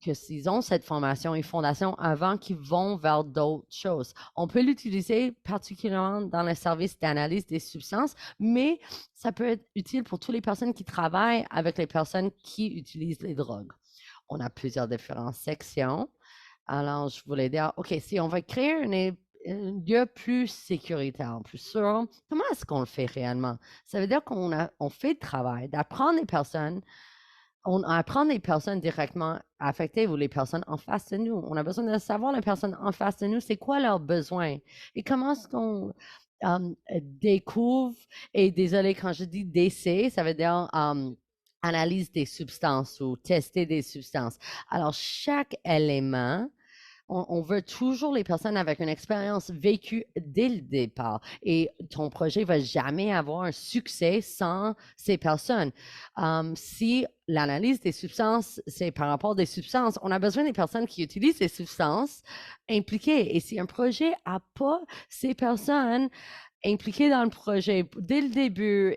que s'ils ont cette formation et fondation avant qu'ils vont vers d'autres choses. On peut l'utiliser particulièrement dans le service d'analyse des substances, mais ça peut être utile pour toutes les personnes qui travaillent avec les personnes qui utilisent les drogues. On a plusieurs différentes sections. Alors, je voulais dire, OK, si on va créer un lieu plus sécuritaire, plus sûr, comment est-ce qu'on le fait réellement? Ça veut dire qu'on fait le travail d'apprendre les personnes, on apprend les personnes directement affectées ou les personnes en face de nous. On a besoin de savoir les personnes en face de nous, c'est quoi leurs besoins et comment est-ce qu'on découvre, et désolé quand je dis DC, ça veut dire analyse des substances ou tester des substances. Alors, chaque élément, on veut toujours les personnes avec une expérience vécue dès le départ. Et ton projet ne va jamais avoir un succès sans ces personnes. Si l'analyse des substances, c'est par rapport des substances, on a besoin des personnes qui utilisent ces substances impliquées. Et si un projet n'a pas ces personnes impliquées dans le projet dès le début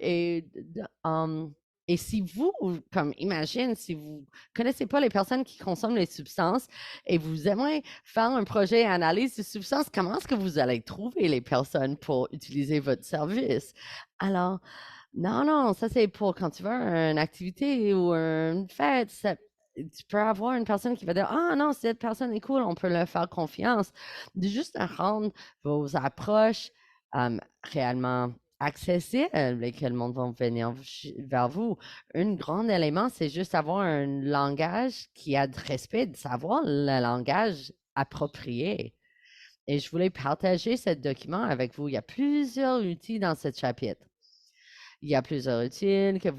et si vous, comme imagine, si vous connaissez pas les personnes qui consomment les substances et vous aimez faire un projet analyse de substances, comment est-ce que vous allez trouver les personnes pour utiliser votre service? Alors, non, ça c'est pour quand tu veux une activité ou une fête. Tu peux avoir une personne qui va dire, ah non, cette personne est cool, on peut leur faire confiance. De juste rendre vos approches réellement accessible et que le monde va venir vers vous. Un grand élément, c'est juste avoir un langage qui a de respect, de savoir le langage approprié. Et je voulais partager ce document avec vous. Il y a plusieurs outils dans ce chapitre. Il y a plusieurs outils que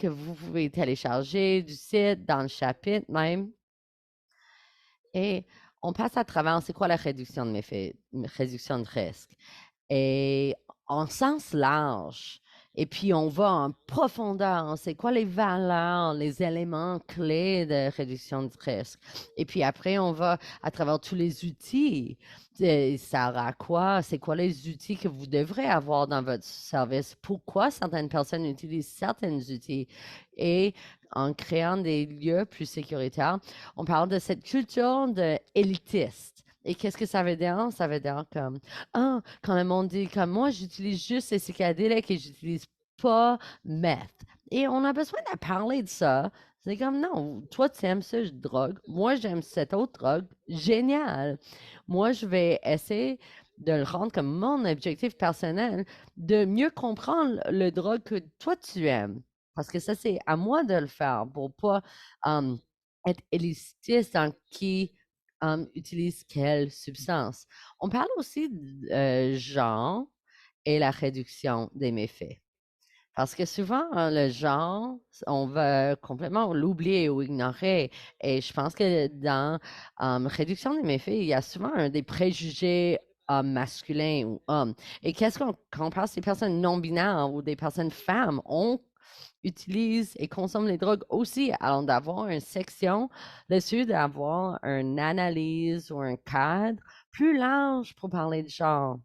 vous pouvez télécharger du site, dans le chapitre même. Et on passe à travers, c'est quoi la réduction de méfaits, réduction de risque? Et en sens large, et puis on va en profondeur, c'est quoi les valeurs, les éléments clés de réduction de risque? Et puis après, on va à travers tous les outils. Ça aura quoi? C'est quoi les outils que vous devrez avoir dans votre service? Pourquoi certaines personnes utilisent certains outils? Et en créant des lieux plus sécuritaires, on parle de cette culture de élitiste. Et qu'est-ce que ça veut dire? Ça veut dire comme, ah, quand le monde dit comme moi, j'utilise juste les psychédéliques et j'utilise pas meth. Et on a besoin de parler de ça. C'est comme, non, toi, tu aimes cette drogue. Moi, j'aime cette autre drogue. Génial. Moi, je vais essayer de le rendre comme mon objectif personnel, de mieux comprendre le drogue que toi, tu aimes. Parce que ça, c'est à moi de le faire pour pas être élitiste dans qui utilise quelle substance. On parle aussi de genre et la réduction des méfaits. Parce que souvent, le genre, on va complètement l'oublier ou ignorer. Et je pense que dans réduction des méfaits, il y a souvent des préjugés masculins ou hommes. Et qu'est-ce qu'on quand on parle des personnes non-binaires ou des personnes femmes, on utilise et consomme les drogues aussi. Alors, d'avoir une section dessus, d'avoir une analyse ou un cadre plus large pour parler de genre.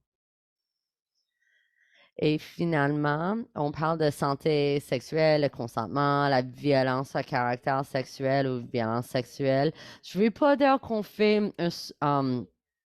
Et finalement, on parle de santé sexuelle, le consentement, la violence à caractère sexuel ou violence sexuelle. Je ne veux pas dire qu'on fait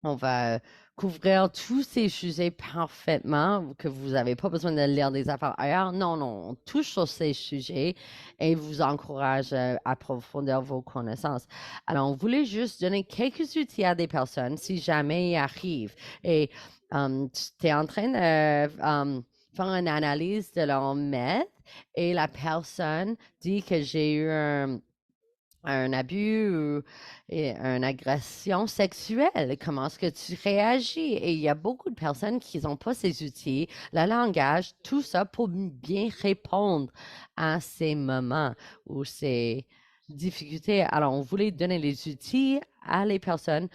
on va couvrir tous ces sujets parfaitement, que vous n'avez pas besoin de lire des affaires ailleurs. Non, non, on touche sur ces sujets et vous encourage à approfondir vos connaissances. Alors, on voulait juste donner quelques outils à des personnes si jamais il arrive. Et tu es en train de faire une analyse de leur maître et la personne dit que j'ai eu un abus ou une agression sexuelle. Comment est-ce que tu réagis? Et il y a beaucoup de personnes qui n'ont pas ces outils, le langage, tout ça pour bien répondre à ces moments ou ces difficultés. Alors, on voulait donner les outils à les personnes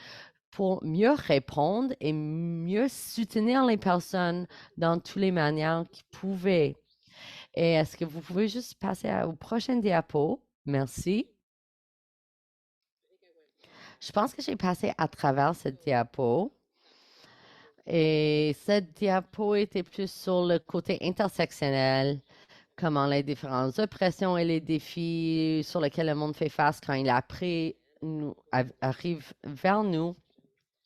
pour mieux répondre et mieux soutenir les personnes dans toutes les manières qu'ils pouvaient. Et est-ce que vous pouvez juste passer au prochain diapo? Merci. Je pense que j'ai passé à travers cette diapo. Et cette diapo était plus sur le côté intersectionnel, comment les différentes oppressions et les défis sur lesquels le monde fait face quand il arrive vers nous.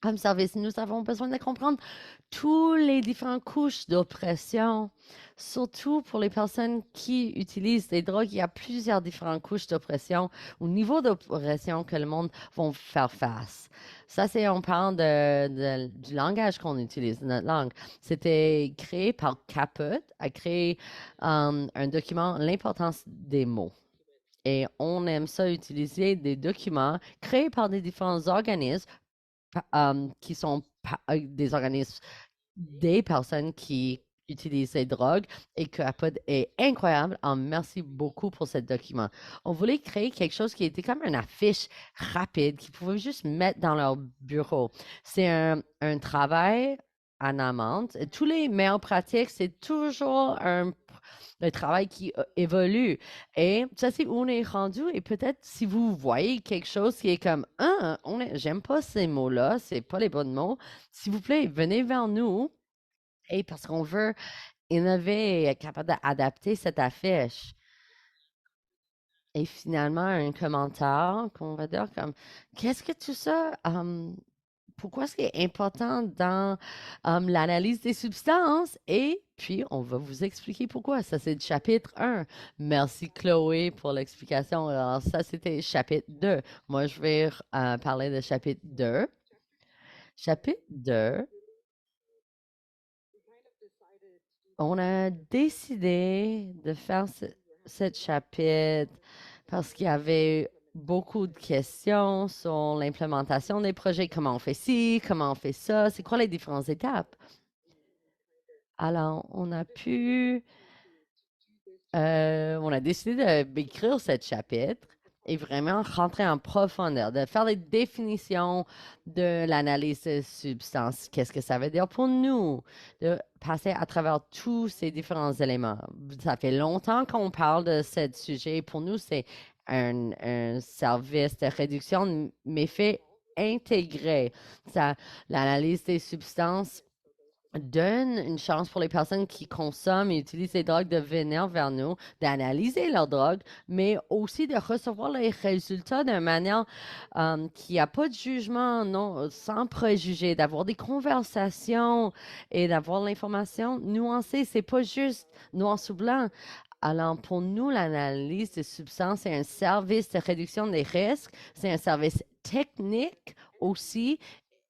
Comme service, nous avons besoin de comprendre toutes les différentes couches d'oppression, surtout pour les personnes qui utilisent des drogues. Il y a plusieurs différentes couches d'oppression ou niveau d'oppression que le monde va faire face. Ça, c'est, on parle du langage qu'on utilise, de notre langue. C'était créé par Caput, a créé un document, l'importance des mots. Et on aime ça utiliser des documents créés par des différents organismes qui sont des organismes, des personnes qui utilisent les drogues et que Apod est incroyable. Merci beaucoup pour ce document. On voulait créer quelque chose qui était comme une affiche rapide qu'ils pouvaient juste mettre dans leur bureau. C'est un travail en amende. Tous les meilleures pratiques, c'est toujours le travail qui évolue. Et ça, c'est où on est rendu. Et peut-être si vous voyez quelque chose qui est comme, ah, j'aime pas ces mots-là, c'est pas les bons mots, s'il vous plaît, venez vers nous. Et parce qu'on veut innover et être capable d'adapter cette affiche. Et finalement, un commentaire qu'on va dire comme, qu'est-ce que tout ça, pourquoi est-ce qu'il est important dans l'analyse des substances? Et puis, on va vous expliquer pourquoi. Ça, c'est le chapitre 1. Merci, Chloé, pour l'explication. Alors, ça, c'était chapitre 2. Moi, je vais parler de chapitre 2. Chapitre 2. On a décidé de faire ce chapitre parce qu'il y avait beaucoup de questions sur l'implémentation des projets, comment on fait ci, comment on fait ça, c'est quoi les différentes étapes. Alors, on a décidé d'écrire ce chapitre et vraiment rentrer en profondeur, de faire les définitions de l'analyse de substance. Qu'est-ce que ça veut dire pour nous? De passer à travers tous ces différents éléments. Ça fait longtemps qu'on parle de ce sujet. Pour nous, c'est un service de réduction de méfaits intégré. L'analyse des substances donne une chance pour les personnes qui consomment et utilisent les drogues de venir vers nous, d'analyser leurs drogues, mais aussi de recevoir les résultats d'une manière qui n'a pas de jugement, non, sans préjugés, d'avoir des conversations et d'avoir l'information nuancée. C'est pas juste noir sur blanc. Alors, pour nous, l'analyse des substances, c'est un service de réduction des risques, c'est un service technique aussi,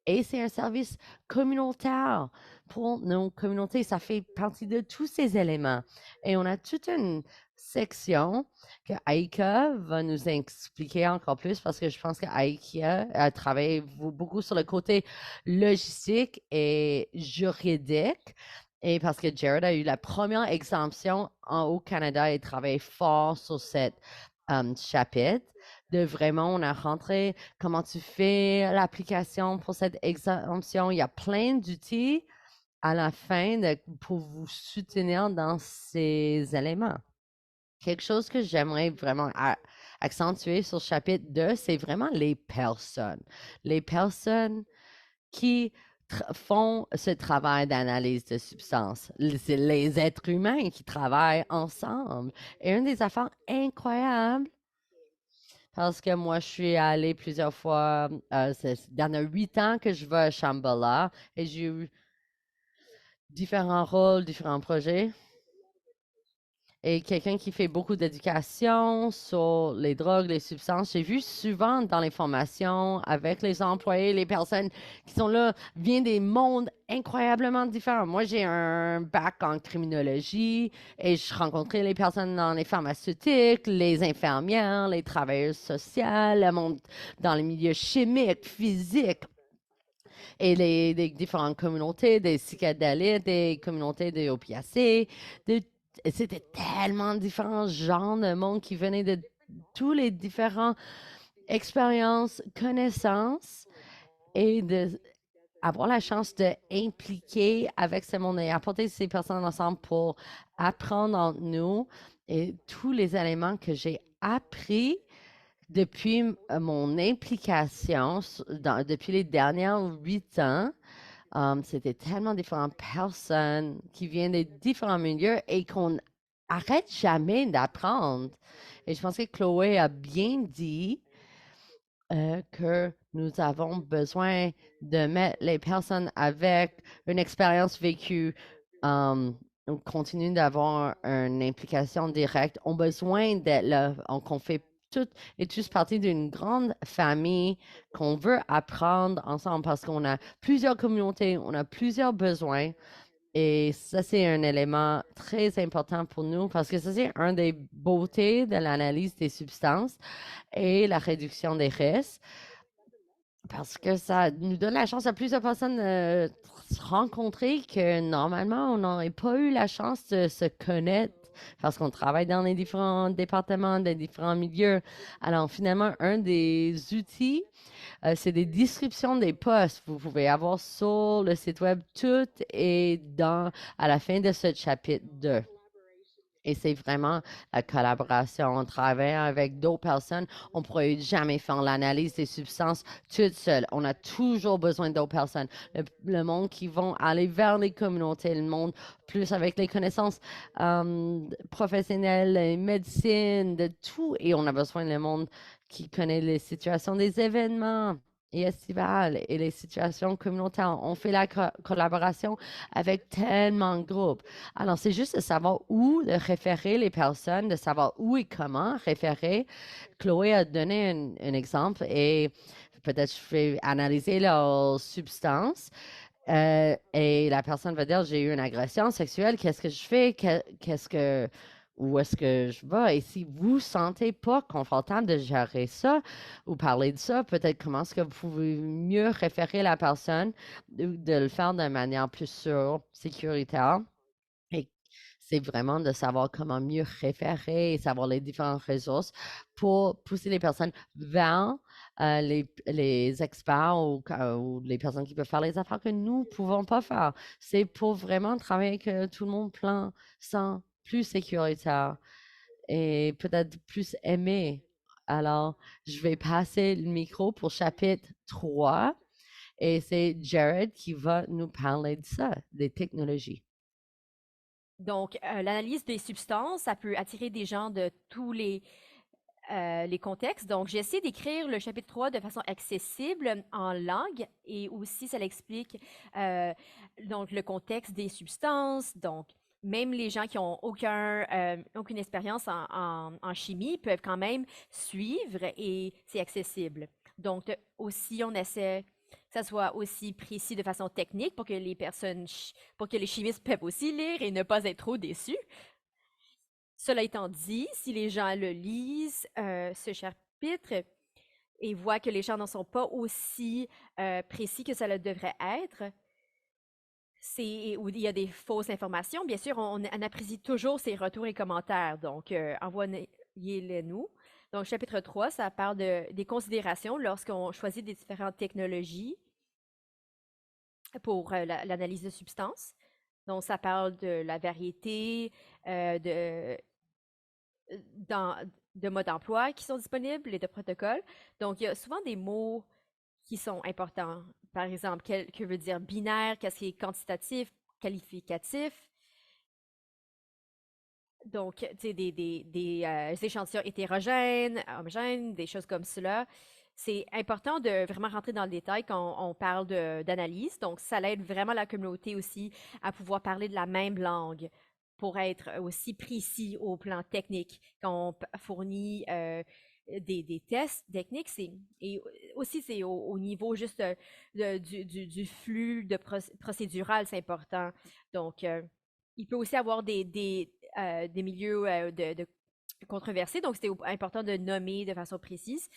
et c'est un service communautaire pour nos communautés. Ça fait partie de tous ces éléments. Et on a toute une section que Aïka va nous expliquer encore plus parce que je pense qu'Aïka a travaillé beaucoup sur le côté logistique et juridique. Et parce que Jared a eu la première exemption au Canada et travaillé fort sur cette chapitre de vraiment, on a rentré comment tu fais l'application pour cette exemption. Il y a plein d'outils à la fin pour vous soutenir dans ces éléments. Quelque chose que j'aimerais vraiment accentuer sur le chapitre 2, c'est vraiment les personnes. Les personnes qui font ce travail d'analyse de substances. C'est les êtres humains qui travaillent ensemble. Et une des affaires incroyables, parce que moi, je suis allée plusieurs fois, dans les 8 ans que je vais à Shambhala, et j'ai eu différents rôles, différents projets. Et quelqu'un qui fait beaucoup d'éducation sur les drogues, les substances. J'ai vu souvent dans les formations avec les employés, les personnes qui sont là, viennent des mondes incroyablement différents. Moi, j'ai un bac en criminologie et je rencontrais les personnes dans les pharmaceutiques, les infirmières, les travailleurs sociaux, le monde dans les milieux chimiques, physiques et les différentes communautés, des psychédéliques, des communautés des opiacés, c'était tellement différents genres de monde qui venaient de tous les différents expériences, connaissances et avoir la chance d'impliquer avec ce monde et apporter ces personnes ensemble pour apprendre entre nous et tous les éléments que j'ai appris depuis mon implication depuis les dernières 8 ans. C'était tellement différentes personnes qui viennent de différents milieux et qu'on n'arrête jamais d'apprendre. Et je pense que Chloé a bien dit que nous avons besoin de mettre les personnes avec une expérience vécue, on continue d'avoir une implication directe, ont besoin d'être là, qu'on fait toutes et tous partie d'une grande famille qu'on veut apprendre ensemble parce qu'on a plusieurs communautés, on a plusieurs besoins. Et ça, c'est un élément très important pour nous parce que ça, c'est un des beautés de l'analyse des substances et la réduction des risques parce que ça nous donne la chance à plusieurs personnes de se rencontrer que normalement, on n'aurait pas eu la chance de se connaître parce qu'on travaille dans les différents départements, dans les différents milieux. Alors, finalement, un des outils, c'est des descriptions des postes. Vous pouvez avoir sur le site web tout et à la fin de ce chapitre 2. Et c'est vraiment la collaboration. On travaille avec d'autres personnes. On ne pourrait jamais faire l'analyse des substances toute seule. On a toujours besoin d'autres personnes. Le monde qui vont aller vers les communautés, le monde plus avec les connaissances professionnelles, les médecines, de tout. Et on a besoin du monde qui connaît les situations des événements et estivales et les situations communautaires. On fait la collaboration avec tellement de groupes. Alors, c'est juste de savoir où de référer les personnes, de savoir où et comment référer. Chloé a donné un exemple et peut-être je vais analyser leurs substances. Et la personne va dire, j'ai eu une agression sexuelle, qu'est-ce que je fais? Où est-ce que je vais? Et si vous ne sentez pas confortable de gérer ça ou parler de ça, peut-être comment est-ce que vous pouvez mieux référer la personne, de le faire de manière plus sûre, sécuritaire. Et c'est vraiment de savoir comment mieux référer et savoir les différentes ressources pour pousser les personnes vers les experts ou les personnes qui peuvent faire les affaires que nous ne pouvons pas faire. C'est pour vraiment travailler que tout le monde plein, sain, plus sécuritaire et peut-être plus aimé. Alors, je vais passer le micro pour chapitre 3 et c'est Jared qui va nous parler de ça, des technologies. Donc, l'analyse des substances, ça peut attirer des gens de tous les contextes. Donc, j'ai essayé d'écrire le chapitre 3 de façon accessible en langue et aussi ça l'explique donc le contexte des substances. Donc, même les gens qui ont aucune expérience en chimie peuvent quand même suivre et c'est accessible. Donc, aussi, on essaie que ça soit aussi précis de façon technique pour que pour que les chimistes peuvent aussi lire et ne pas être trop déçus. Cela étant dit, si les gens le lisent, ce chapitre, et voient que les gens n'en sont pas aussi précis que ça le devrait être, où il y a des fausses informations, bien sûr, on apprécie toujours ces retours et commentaires. Donc, envoyez-les nous. Donc, chapitre 3, ça parle des considérations lorsqu'on choisit des différentes technologies pour l'analyse de substances. Donc, ça parle de la variété, de de modes d'emploi qui sont disponibles et de protocoles. Donc, il y a souvent des mots qui sont importants. Par exemple, que veut dire binaire, qu'est-ce qui est quantitatif, qualificatif. Donc, tu sais, des échantillons hétérogènes, homogènes, des choses comme cela. C'est important de vraiment rentrer dans le détail quand on parle d'analyse. Donc, ça aide vraiment la communauté aussi à pouvoir parler de la même langue pour être aussi précis au plan technique. Quand on fournit des tests techniques, et aussi c'est au niveau juste du flux procédural, c'est important. Donc, il peut aussi avoir des milieux de controversés, donc c'était important de nommer de façon précise.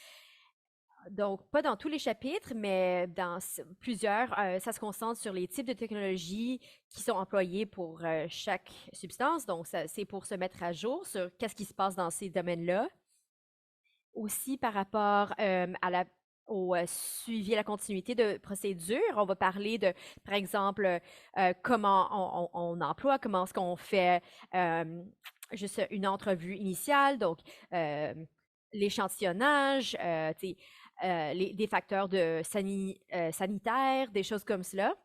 Donc, pas dans tous les chapitres, mais dans plusieurs, ça se concentre sur les types de technologies qui sont employées pour chaque substance. Donc, c'est pour se mettre à jour sur qu'est-ce qui se passe dans ces domaines-là. Aussi, par rapport au suivi et la continuité de procédure, on va parler de, par exemple, comment on emploie, comment est-ce qu'on fait juste une entrevue initiale, donc l'échantillonnage, des facteurs sanitaires, des choses comme cela.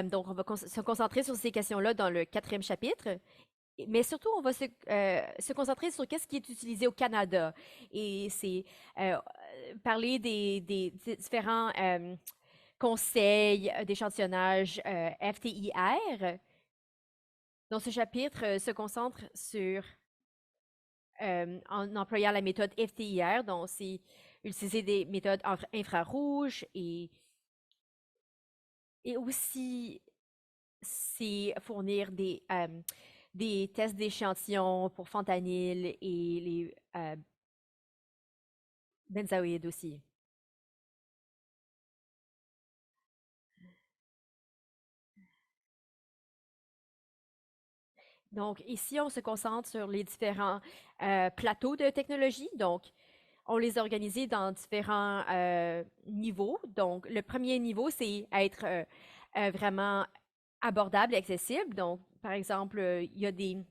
Donc, on va se concentrer sur ces questions-là dans le 4e chapitre. Mais surtout, on va se concentrer sur qu'est-ce qui est utilisé au Canada. Et c'est parler des différents conseils d'échantillonnage FTIR. Donc, ce chapitre se concentre sur en employant la méthode FTIR, donc c'est utiliser des méthodes infrarouges et aussi c'est fournir des tests d'échantillons pour fentanyl et les benzoïdes aussi. Donc, ici, on se concentre sur les différents plateaux de technologie. Donc, on les a organisés dans différents niveaux. Donc, le premier niveau, c'est être vraiment abordable et accessible. Donc, par exemple, il y a des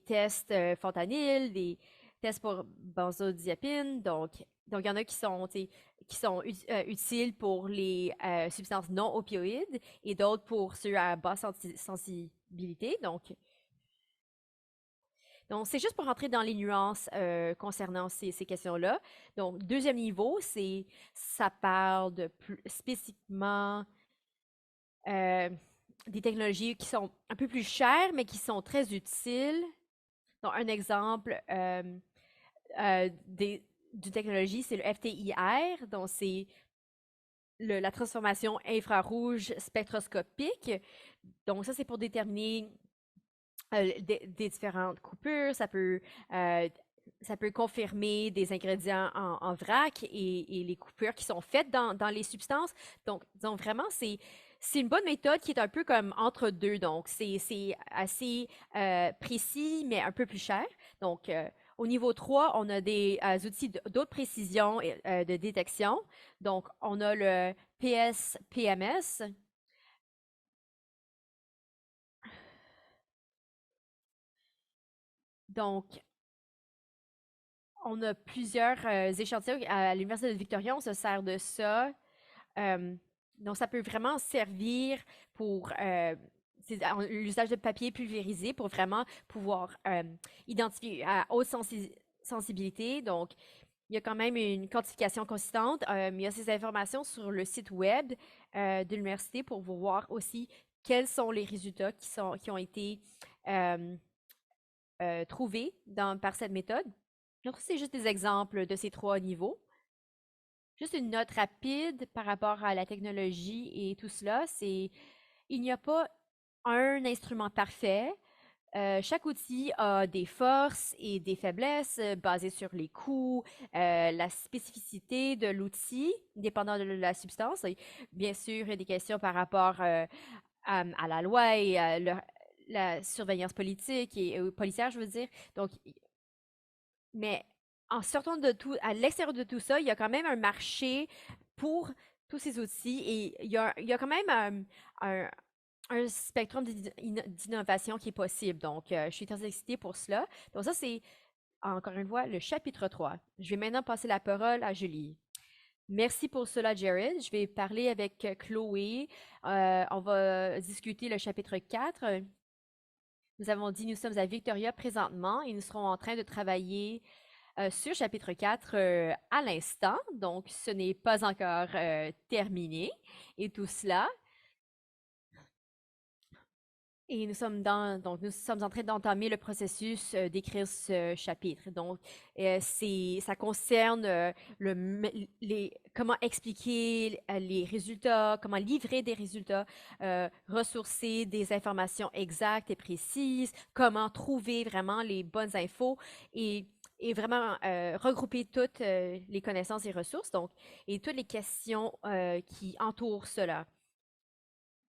tests fentanyl, des tests pour benzodiazépines. Donc, il y en a qui sont utiles pour les substances non opioïdes et d'autres pour ceux à basse sensibilité. Donc, c'est juste pour rentrer dans les nuances concernant ces questions-là. Donc, deuxième niveau, ça parle de plus spécifiquement des technologies qui sont un peu plus chères, mais qui sont très utiles. Donc, un exemple d'une technologie, c'est le FTIR. Donc, c'est la transformation infrarouge spectroscopique. Donc, ça, c'est pour déterminer des différentes coupures. Ça peut ça peut confirmer des ingrédients en vrac et les coupures qui sont faites dans les substances. Donc vraiment, c'est une bonne méthode qui est un peu comme entre deux. Donc, c'est assez précis, mais un peu plus cher. Donc, au niveau 3, on a des outils d'autres précisions et de détection. Donc, on a le PS-PMS. Donc, on a plusieurs échantillons à l'Université de Victoria, on se sert de ça. Donc, ça peut vraiment servir pour l'usage de papier pulvérisé pour vraiment pouvoir identifier à haute sensibilité. Donc, il y a quand même une quantification consistante, mais il y a ces informations sur le site web de l'université pour voir aussi quels sont les résultats qui ont été trouvés par cette méthode. Donc, c'est juste des exemples de ces 3 niveaux. Juste une note rapide par rapport à la technologie et tout cela, il n'y a pas un instrument parfait. Chaque outil a des forces et des faiblesses basées sur les coûts, la spécificité de l'outil, dépendant de la substance. Et bien sûr, il y a des questions par rapport à la loi et à la surveillance politique et policière, je veux dire. Donc, mais en sortant de tout, à l'extérieur de tout ça, il y a quand même un marché pour tous ces outils et il y a quand même un spectrum d'innovation qui est possible. Donc, je suis très excitée pour cela. Donc, ça, c'est encore une fois le chapitre 3. Je vais maintenant passer la parole à Julie. Merci pour cela, Jared. Je vais parler avec Chloé. On va discuter le chapitre 4. Nous avons dit, nous sommes à Victoria présentement et nous serons en train de travailler sur chapitre 4 à l'instant. Donc, ce n'est pas encore terminé. Et tout cela. Et nous sommes nous sommes en train d'entamer le processus d'écrire ce chapitre. Donc, ça concerne comment expliquer les résultats, comment livrer des résultats, ressourcer des informations exactes et précises, comment trouver vraiment les bonnes infos et vraiment regrouper toutes les connaissances et ressources, donc, et toutes les questions qui entourent cela.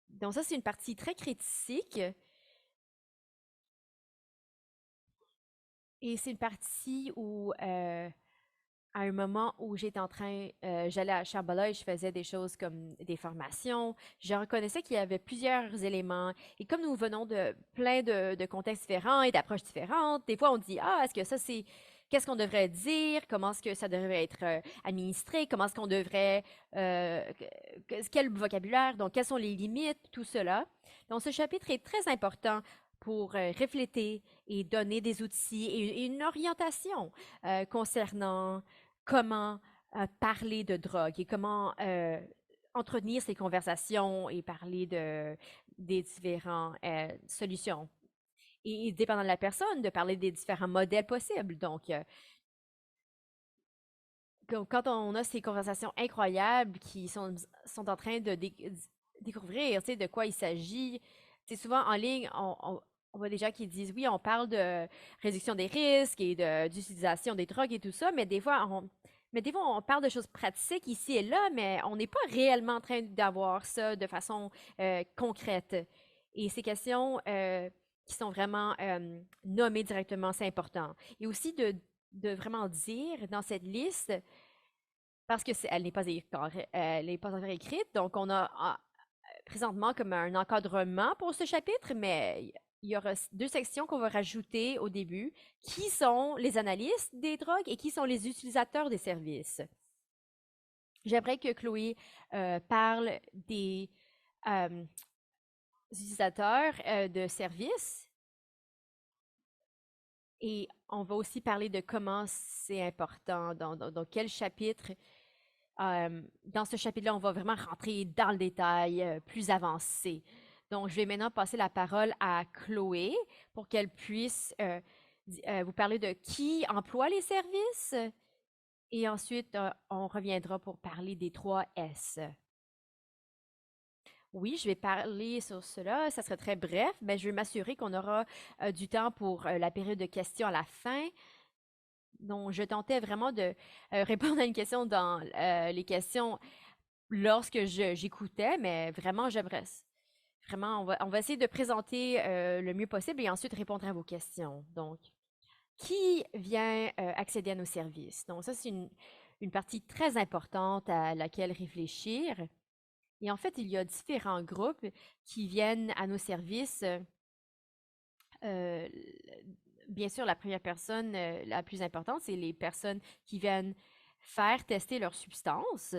Donc ça, c'est une partie très critique. Et c'est une partie où, à un moment où j'étais en train, j'allais à Shambhala et je faisais des choses comme des formations, je reconnaissais qu'il y avait plusieurs éléments. Et comme nous venons de plein de contextes différents et d'approches différentes, des fois on dit, ah, est-ce que ça c'est, qu'est-ce qu'on devrait dire, comment est-ce que ça devrait être administré, comment est-ce qu'on devrait, quel vocabulaire, donc quelles sont les limites, tout cela. Donc ce chapitre est très important pour refléter et donner des outils et une orientation concernant comment parler de drogue et comment entretenir ces conversations et parler des différentes solutions. Et dépendant de la personne, de parler des différents modèles possibles. Donc, quand on a ces conversations incroyables qui sont en train de découvrir, tu sais, de quoi il s'agit, c'est souvent en ligne, on voit des gens qui disent, oui, on parle de réduction des risques et d'utilisation des drogues et tout ça, mais des fois, on parle de choses pratiques ici et là, mais on n'est pas réellement en train d'avoir ça de façon concrète. Et ces questions qui sont vraiment nommées directement, c'est important. Et aussi de vraiment dire dans cette liste, parce que elle n'est pas encore écrite, donc on a présentement comme un encadrement pour ce chapitre, mais il y aura 2 sections qu'on va rajouter au début, qui sont les analystes des drogues et qui sont les utilisateurs des services. J'aimerais que Chloé parle des utilisateurs de services et on va aussi parler de comment c'est important, dans quel chapitre. Dans ce chapitre-là, on va vraiment rentrer dans le détail plus avancé. Donc, je vais maintenant passer la parole à Chloé pour qu'elle puisse vous parler de qui emploie les services. Et ensuite, on reviendra pour parler des 3 S. Oui, je vais parler sur cela. Ça serait très bref, mais je vais m'assurer qu'on aura du temps pour la période de questions à la fin. Donc, je tentais vraiment de répondre à une question dans les questions lorsque j'écoutais, mais vraiment, vraiment, on va essayer de présenter le mieux possible et ensuite répondre à vos questions. Donc, qui vient accéder à nos services? Donc, ça, c'est une partie très importante à laquelle réfléchir. Et en fait, il y a différents groupes qui viennent à nos services. Euh, Bien sûr, la première personne la plus importante, c'est les personnes qui viennent faire tester leurs substances.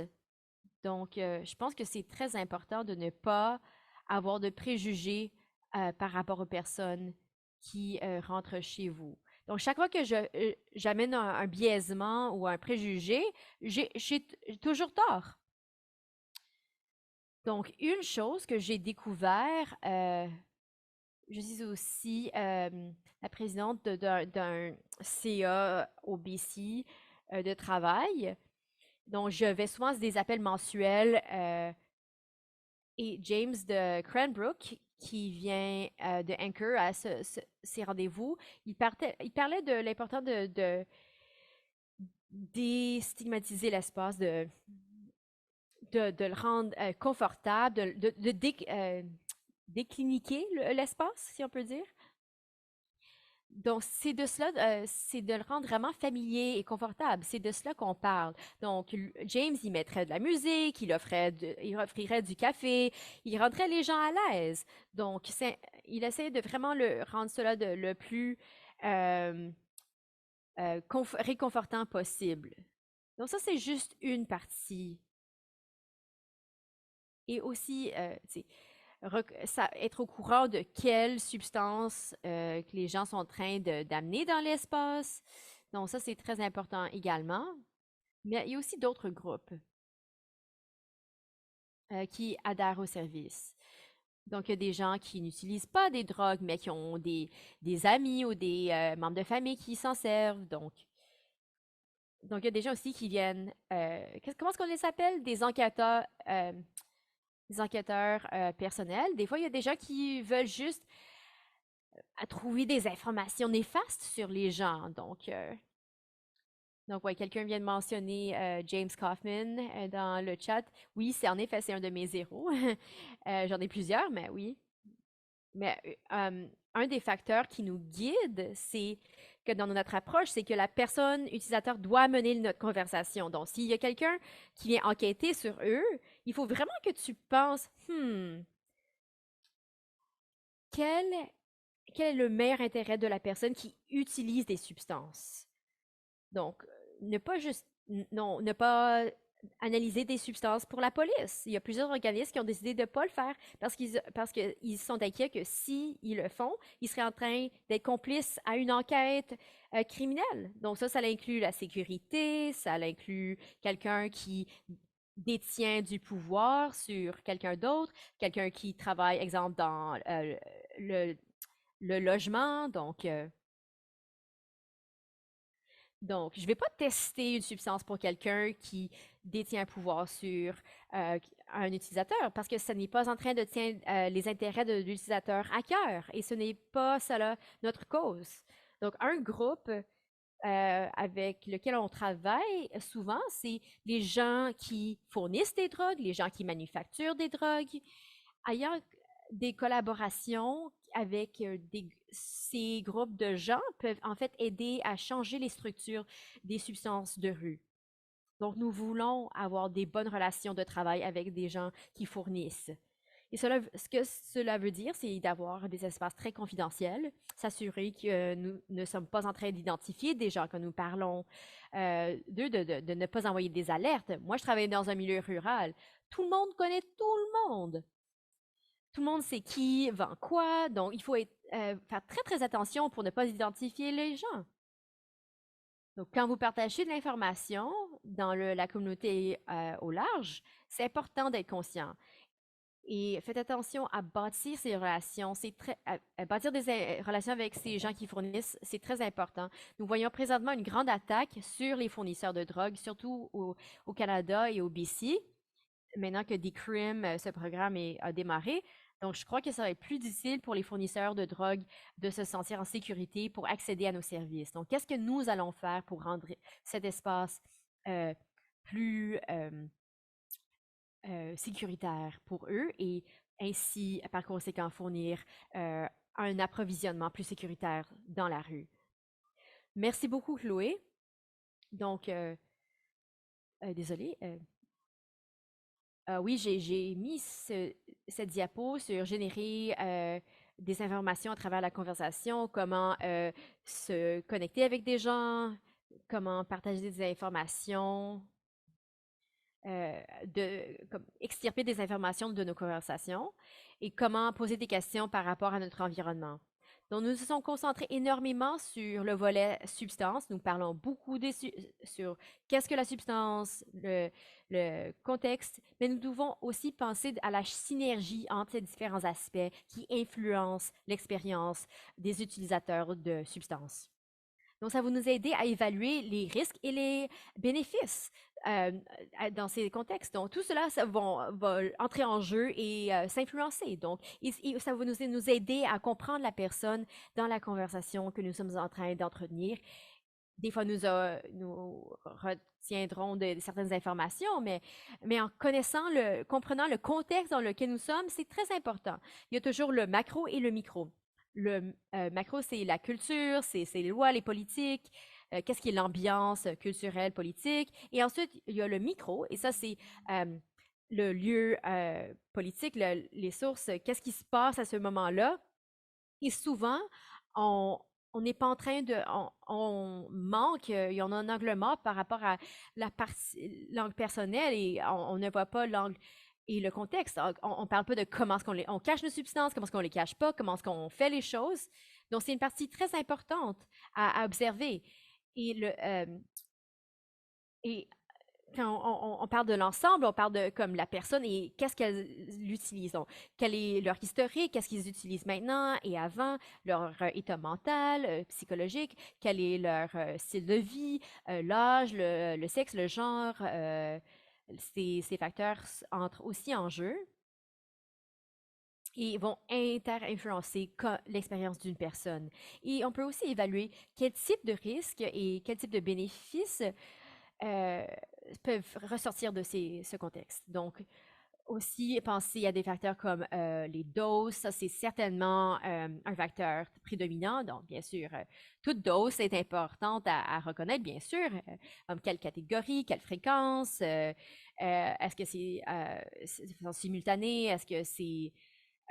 Donc, je pense que c'est très important de ne pas avoir de préjugés par rapport aux personnes qui rentrent chez vous. Donc, chaque fois que j'amène un biaisement ou un préjugé, j'ai toujours tort. Donc, une chose que j'ai découvert, je suis aussi la présidente d'un CA au BC de travail. Donc, je vais souvent à des appels mensuels et James de Cranbrook, qui vient de Anchor à ces rendez-vous, il parlait de l'importance de déstigmatiser l'espace, de le rendre confortable, décliniquer l'espace, si on peut dire. Donc, c'est de cela, c'est de le rendre vraiment familier et confortable. C'est de cela qu'on parle. Donc, James, il mettrait de la musique, il offrirait du café, il rendrait les gens à l'aise. Donc, il essaie de vraiment le rendre cela le plus euh, réconfortant possible. Donc, ça, c'est juste une partie. Et aussi, tu sais, être au courant de quelles substances que les gens sont en train d'amener dans l'espace. Donc ça, c'est très important également. Mais il y a aussi d'autres groupes qui adhèrent au service. Donc, il y a des gens qui n'utilisent pas des drogues, mais qui ont des amis ou des membres de famille qui s'en servent. Donc, il y a des gens aussi qui viennent, comment est-ce qu'on les appelle? Des enquêteurs personnels. Des fois, il y a des gens qui veulent juste trouver des informations néfastes sur les gens. Donc ouais, quelqu'un vient de mentionner James Kaufman dans le chat. Oui, c'est en effet, c'est un de mes zéros. J'en ai plusieurs, mais oui. Mais un des facteurs qui nous guide, c'est que dans notre approche, c'est que la personne utilisateur doit mener notre conversation. Donc, s'il y a quelqu'un qui vient enquêter sur eux, il faut vraiment que tu penses, quel est le meilleur intérêt de la personne qui utilise des substances? Donc, ne pas juste, non, ne pas analyser des substances pour la police. Il y a plusieurs organismes qui ont décidé de ne pas le faire parce qu'ils sont inquiets que s'ils le font, ils seraient en train d'être complices à une enquête criminelle. Donc ça inclut la sécurité, ça inclut quelqu'un qui détient du pouvoir sur quelqu'un d'autre, quelqu'un qui travaille, exemple, dans le logement. Donc, je ne vais pas tester une substance pour quelqu'un qui détient un pouvoir sur un utilisateur parce que ce n'est pas en train de tenir les intérêts de l'utilisateur à cœur et ce n'est pas cela notre cause. Donc, un groupe avec lequel on travaille souvent, c'est les gens qui fournissent des drogues, les gens qui manufacturent des drogues. Ailleurs, des collaborations avec ces groupes de gens peuvent en fait aider à changer les structures des substances de rue. Donc, nous voulons avoir des bonnes relations de travail avec des gens qui fournissent. Et ce que cela veut dire, c'est d'avoir des espaces très confidentiels, s'assurer que nous ne sommes pas en train d'identifier des gens quand nous parlons de ne pas envoyer des alertes. Moi, je travaille dans un milieu rural. Tout le monde connaît tout le monde. Tout le monde sait qui vend quoi, donc il faut faire très très attention pour ne pas identifier les gens. Donc, quand vous partagez de l'information dans la communauté au large, c'est important d'être conscient. Et faites attention à bâtir ces relations. À bâtir des relations avec ces gens qui fournissent, c'est très important. Nous voyons présentement une grande attaque sur les fournisseurs de drogue, surtout au Canada et au BC. Maintenant que Decrim, ce programme a démarré, Donc, je crois que ça va être plus difficile pour les fournisseurs de drogue de se sentir en sécurité pour accéder à nos services. Donc, qu'est-ce que nous allons faire pour rendre cet espace euh, plus sécuritaire pour eux et ainsi, par conséquent, fournir un approvisionnement plus sécuritaire dans la rue. Merci beaucoup, Chloé. Donc, désolée. Oui, j'ai mis cette diapo sur générer des informations à travers la conversation, comment se connecter avec des gens, comment partager des informations, comme extirper des informations de nos conversations et comment poser des questions par rapport à notre environnement. Donc, nous nous sommes concentrés énormément sur le volet substance. Nous parlons beaucoup sur qu'est-ce que la substance, le contexte, mais nous devons aussi penser à la synergie entre ces différents aspects qui influencent l'expérience des utilisateurs de substances. Donc, ça va nous aider à évaluer les risques et les bénéfices dans ces contextes. Donc, tout cela, ça va entrer en jeu et s'influencer. Donc, ça va nous aider à comprendre la personne dans la conversation que nous sommes en train d'entretenir. Des fois, nous retiendrons de certaines informations, mais en comprenant le contexte dans lequel nous sommes, c'est très important. Il y a toujours le macro et le micro. Le macro, c'est la culture, c'est les lois, les politiques, qu'est-ce qui est l'ambiance culturelle, politique. Et ensuite, il y a le micro, et ça, c'est le lieu politique, les sources, qu'est-ce qui se passe à ce moment-là. Et souvent, on n'est pas en train de... On manque, il y en a un angle mort par rapport à l'angle personnel et on ne voit pas l'angle et le contexte. On ne parle pas de comment est-ce on cache nos substances, comment est-ce qu'on les cache pas, comment est-ce qu'on fait les choses. Donc, c'est une partie très importante à observer. Et quand on parle de l'ensemble, on parle de comme la personne et qu'est-ce qu'elle utilise. Donc, quel est leur historique, qu'est-ce qu'ils utilisent maintenant et avant, leur état mental, psychologique, quel est leur style de vie, l'âge, le sexe, le genre. Ces facteurs entrent aussi en jeu et vont inter-influencer l'expérience d'une personne. Et on peut aussi évaluer quel type de risque et quel type de bénéfices peuvent ressortir de ce contexte. Donc, aussi penser à des facteurs comme les doses, ça c'est certainement un facteur prédominant. Donc, bien sûr, toute dose est importante à reconnaître, bien sûr. Comme quelle catégorie, quelle fréquence, est-ce que c'est simultané, est-ce que c'est...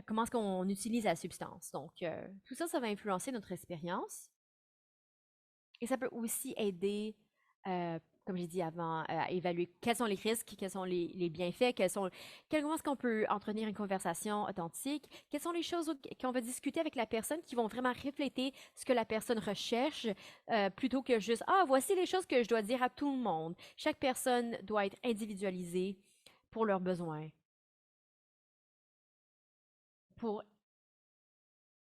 Comment est-ce qu'on utilise la substance? Donc, tout ça, ça va influencer notre expérience. Et ça peut aussi aider, comme j'ai dit avant, à évaluer quels sont les risques, quels sont les bienfaits, comment est-ce qu'on peut entretenir une conversation authentique, quelles sont les choses qu'on va discuter avec la personne qui vont vraiment refléter ce que la personne recherche, plutôt que juste, ah, voici les choses que je dois dire à tout le monde. Chaque personne doit être individualisée pour leurs besoins.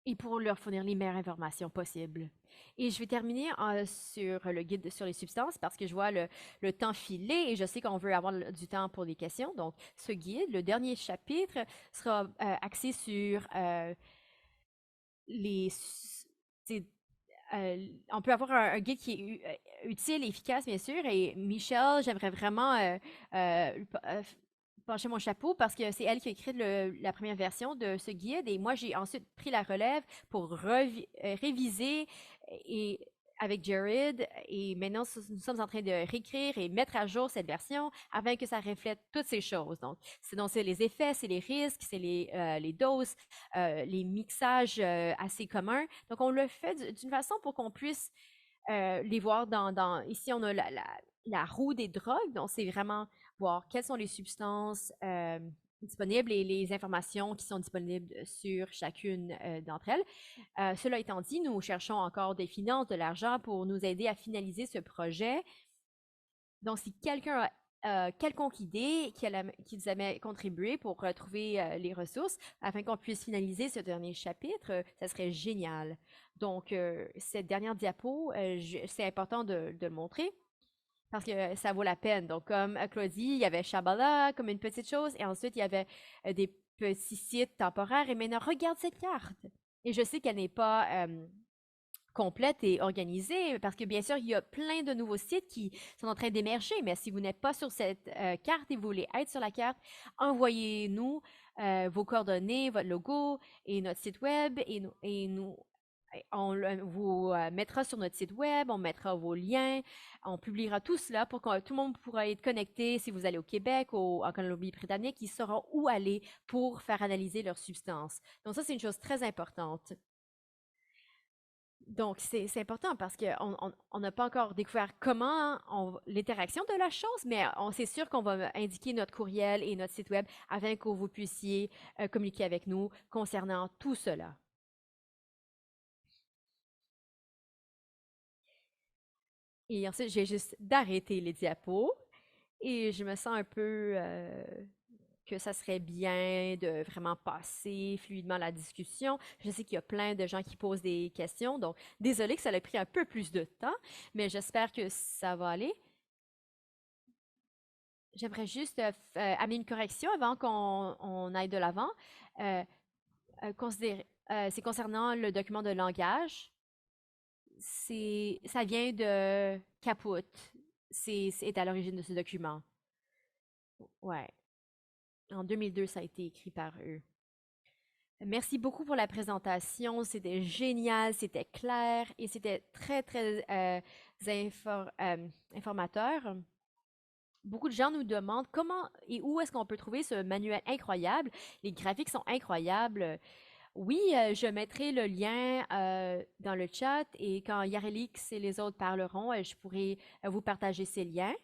Et pour leur fournir les meilleures informations possibles. Et je vais terminer sur le guide sur les substances parce que je vois le temps filer et je sais qu'on veut avoir du temps pour des questions. Donc, ce guide, le dernier chapitre, sera axé sur les... on peut avoir un guide qui est utile et efficace, bien sûr. Et Michelle, j'aimerais vraiment pencher mon chapeau parce que c'est elle qui a écrit la première version de ce guide et moi j'ai ensuite pris la relève pour réviser et avec Jared et maintenant nous sommes en train de réécrire et mettre à jour cette version afin que ça reflète toutes ces choses. Donc c'est les effets, c'est les risques, c'est les doses, les mixages assez communs. Donc on le fait d'une façon pour qu'on puisse les voir ici on a la roue des drogues, donc c'est vraiment voir quelles sont les substances disponibles et les informations qui sont disponibles sur chacune d'entre elles. Cela étant dit, nous cherchons encore des finances, de l'argent pour nous aider à finaliser ce projet. Donc, si quelqu'un a quelconque idée qui nous aimerait contribuer pour trouver les ressources afin qu'on puisse finaliser ce dernier chapitre, ça serait génial. Donc, cette dernière diapo, c'est important de le montrer parce que ça vaut la peine. Donc, comme Claudie, il y avait Shabala comme une petite chose, et ensuite, il y avait des petit site temporaire et maintenant regarde cette carte. Et je sais qu'elle n'est pas complète et organisée parce que bien sûr, il y a plein de nouveaux sites qui sont en train d'émerger, mais si vous n'êtes pas sur cette carte et vous voulez être sur la carte, envoyez-nous vos coordonnées, votre logo et notre site web on vous mettra sur notre site web, on mettra vos liens, on publiera tout cela pour que tout le monde pourra être connecté. Si vous allez au Québec ou en Colombie-Britannique, ils sauront où aller pour faire analyser leurs substances. Donc ça, c'est une chose très importante. Donc, c'est important parce qu'on n'a pas encore découvert comment l'interaction de la chose, mais c'est sûr qu'on va indiquer notre courriel et notre site web afin que vous puissiez communiquer avec nous concernant tout cela. Et ensuite, j'ai juste d'arrêter les diapos et je me sens un peu que ça serait bien de vraiment passer fluidement la discussion. Je sais qu'il y a plein de gens qui posent des questions, donc désolé que ça a pris un peu plus de temps, mais j'espère que ça va aller. J'aimerais juste amener une correction avant qu'on aille de l'avant. C'est concernant le document de langage. Ça vient de Caput. C'est à l'origine de ce document. Ouais. En 2002, ça a été écrit par eux. Merci beaucoup pour la présentation. C'était génial, c'était clair et c'était très, très informateur. Beaucoup de gens nous demandent comment et où est-ce qu'on peut trouver ce manuel incroyable. Les graphiques sont incroyables. Oui, je mettrai le lien dans le chat et quand Yarelix et les autres parleront, je pourrai vous partager ces liens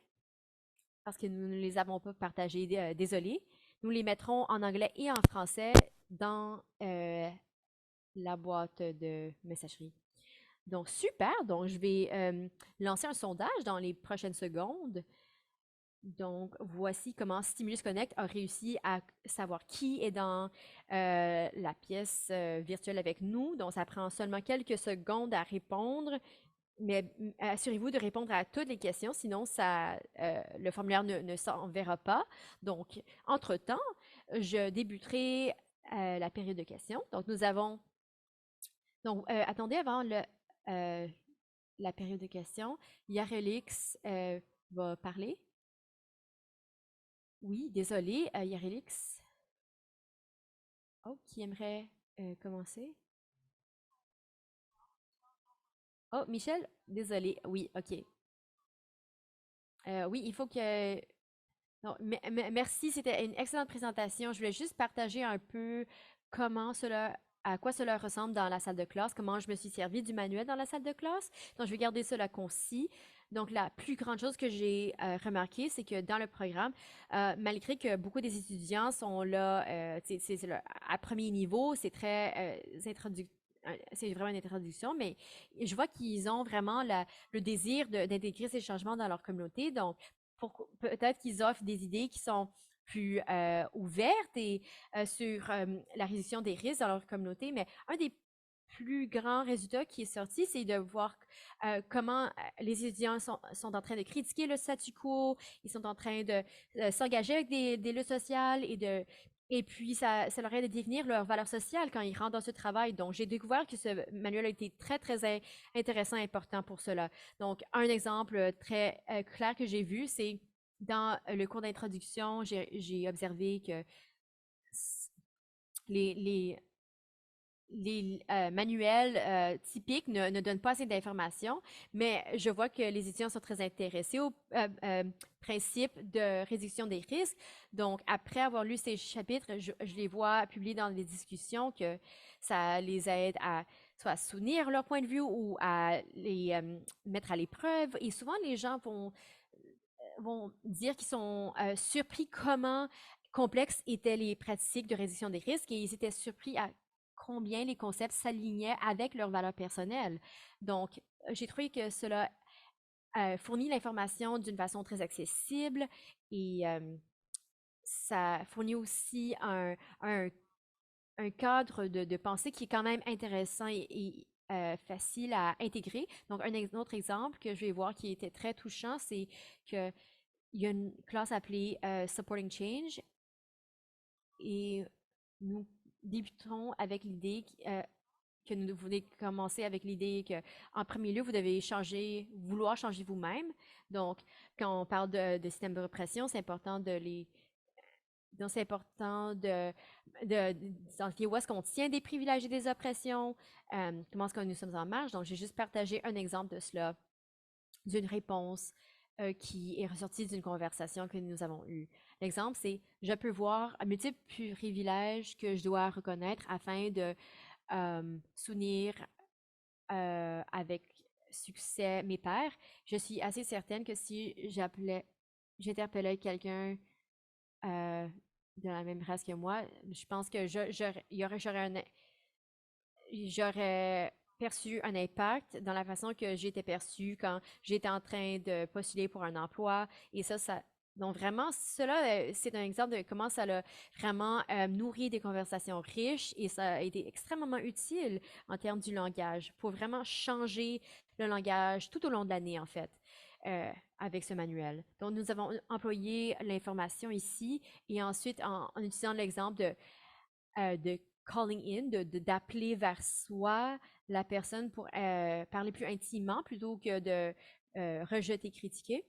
parce que nous ne les avons pas partagés, désolé. Nous les mettrons en anglais et en français dans la boîte de messagerie. Donc, super. Donc, je vais lancer un sondage dans les prochaines secondes. Donc, voici comment Stimulus Connect a réussi à savoir qui est dans la pièce virtuelle avec nous. Donc, ça prend seulement quelques secondes à répondre, mais assurez-vous de répondre à toutes les questions, sinon le formulaire ne s'enverra pas. Donc, entre-temps, je débuterai la période de questions. Donc, nous avons... Donc, attendez, avant la période de questions, Yarelix va parler. Oui, désolé, Yarelix. Oh, qui aimerait commencer? Oh, Michel, désolé. Oui, OK. Oui, il faut que... Non, merci, c'était une excellente présentation. Je voulais juste partager un peu à quoi cela ressemble dans la salle de classe, comment je me suis servi du manuel dans la salle de classe. Donc, je vais garder cela concis. Donc, la plus grande chose que j'ai remarqué, c'est que dans le programme, malgré que beaucoup des étudiants sont là, à premier niveau, c'est très c'est vraiment une introduction, mais je vois qu'ils ont vraiment le désir d'intégrer ces changements dans leur communauté. Donc, peut-être qu'ils offrent des idées qui sont plus ouvertes et sur la réduction des risques dans leur communauté, mais un des plus grands résultats qui est sorti, c'est de voir comment les étudiants sont en train de critiquer le statu quo, ils sont en train de s'engager avec des luttes sociales et puis ça leur aide à définir leur valeur sociale quand ils rentrent dans ce travail. Donc, j'ai découvert que ce manuel a été très, très intéressant et important pour cela. Donc, un exemple très clair que j'ai vu, c'est dans le cours d'introduction, j'ai observé que les manuels typiques ne donnent pas assez d'informations, mais je vois que les étudiants sont très intéressés au principe de réduction des risques. Donc, après avoir lu ces chapitres, je les vois publiés dans des discussions que ça les aide à soit à soutenir leur point de vue ou à les mettre à l'épreuve. Et souvent, les gens vont dire qu'ils sont surpris comment complexes étaient les pratiques de réduction des risques et ils étaient surpris à combien les concepts s'alignaient avec leurs valeurs personnelles. Donc, j'ai trouvé que cela fournit l'information d'une façon très accessible et ça fournit aussi un cadre de pensée qui est quand même intéressant et facile à intégrer. Donc, un autre exemple que je vais voir qui était très touchant, c'est qu'il y a une classe appelée Supporting Change et nous débutons avec l'idée que nous voulons commencer avec l'idée que, en premier lieu, vous devez vouloir changer vous-même. Donc, quand on parle de système de répression, c'est important donc, c'est important d'identifier où est-ce qu'on tient des privilèges et des oppressions, comment est-ce que nous sommes en marche. Donc, j'ai juste partagé un exemple de cela, d'une réponse qui est ressortie d'une conversation que nous avons eue. L'exemple, c'est je peux voir un multiple privilèges que je dois reconnaître afin de soutenir avec succès mes pairs. Je suis assez certaine que si j'interpellais quelqu'un de la même race que moi, je pense que j'aurais perçu un impact dans la façon que j'étais perçue quand j'étais en train de postuler pour un emploi. Et donc vraiment, cela, c'est un exemple de comment ça a vraiment nourri des conversations riches et ça a été extrêmement utile en termes du langage pour vraiment changer le langage tout au long de l'année, en fait, avec ce manuel. Donc, nous avons employé l'information ici et ensuite, en utilisant l'exemple de calling in, d'appeler vers soi la personne pour parler plus intimement plutôt que de rejeter, critiquer.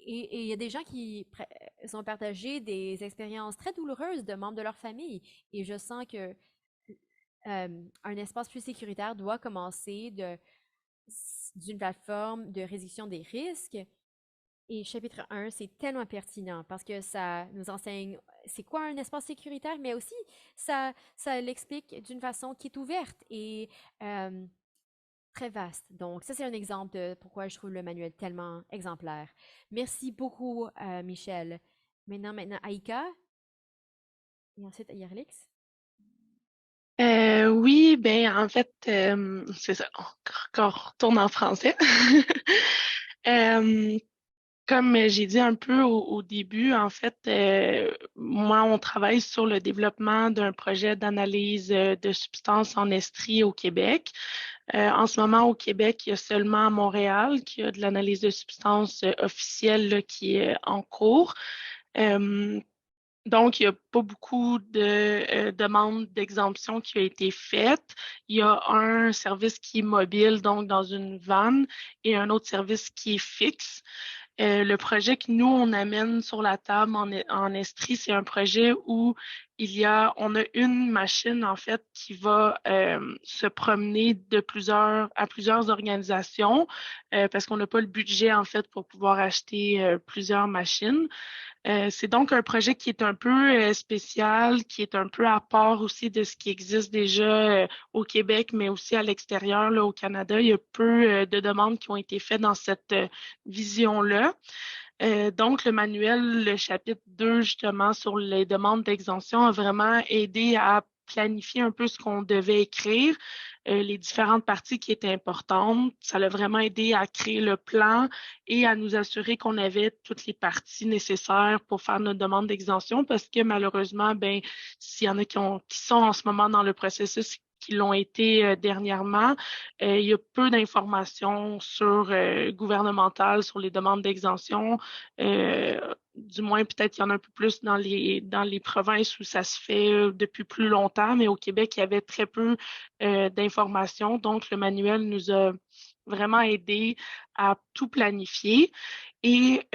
Et il y a des gens qui ont partagé des expériences très douloureuses de membres de leur famille. Et je sens que un espace plus sécuritaire doit commencer d'une plateforme de réduction des risques. Et chapitre 1, c'est tellement pertinent parce que ça nous enseigne c'est quoi un espace sécuritaire, mais aussi ça l'explique d'une façon qui est ouverte et très vaste. Donc, ça, c'est un exemple de pourquoi je trouve le manuel tellement exemplaire. Merci beaucoup, Michel. Maintenant, Aïka et ensuite Yerlix. Oui, ben en fait, c'est ça, on retourne en français. Euh, Comme j'ai dit un peu au début, en fait, moi, on travaille sur le développement d'un projet d'analyse de substances en estrie au Québec. En ce moment, au Québec, il y a seulement à Montréal qui a de l'analyse de substances officielle là, qui est en cours. Donc, il n'y a pas beaucoup de demandes d'exemption qui ont été faites. Il y a un service qui est mobile, donc dans une vanne, et un autre service qui est fixe. Le projet que nous, on amène sur la table en Estrie, c'est un projet où on a une machine, en fait, qui va se promener à plusieurs organisations parce qu'on n'a pas le budget, en fait, pour pouvoir acheter plusieurs machines. C'est donc un projet qui est un peu spécial, qui est un peu à part aussi de ce qui existe déjà au Québec, mais aussi à l'extérieur, là, au Canada. Il y a peu de demandes qui ont été faites dans cette vision-là. Donc, le manuel, le chapitre 2, justement, sur les demandes d'exemption, a vraiment aidé à planifier un peu ce qu'on devait écrire, les différentes parties qui étaient importantes. Ça l'a vraiment aidé à créer le plan et à nous assurer qu'on avait toutes les parties nécessaires pour faire notre demande d'exemption parce que malheureusement, ben, s'il y en a qui sont en ce moment dans le processus qui l'ont été dernièrement. Il y a peu d'informations gouvernementales sur les demandes d'exemption. Du moins, peut-être qu'il y en a un peu plus dans les provinces où ça se fait depuis plus longtemps, mais au Québec, il y avait très peu d'informations. Donc, le manuel nous a vraiment aidé à tout planifier. Et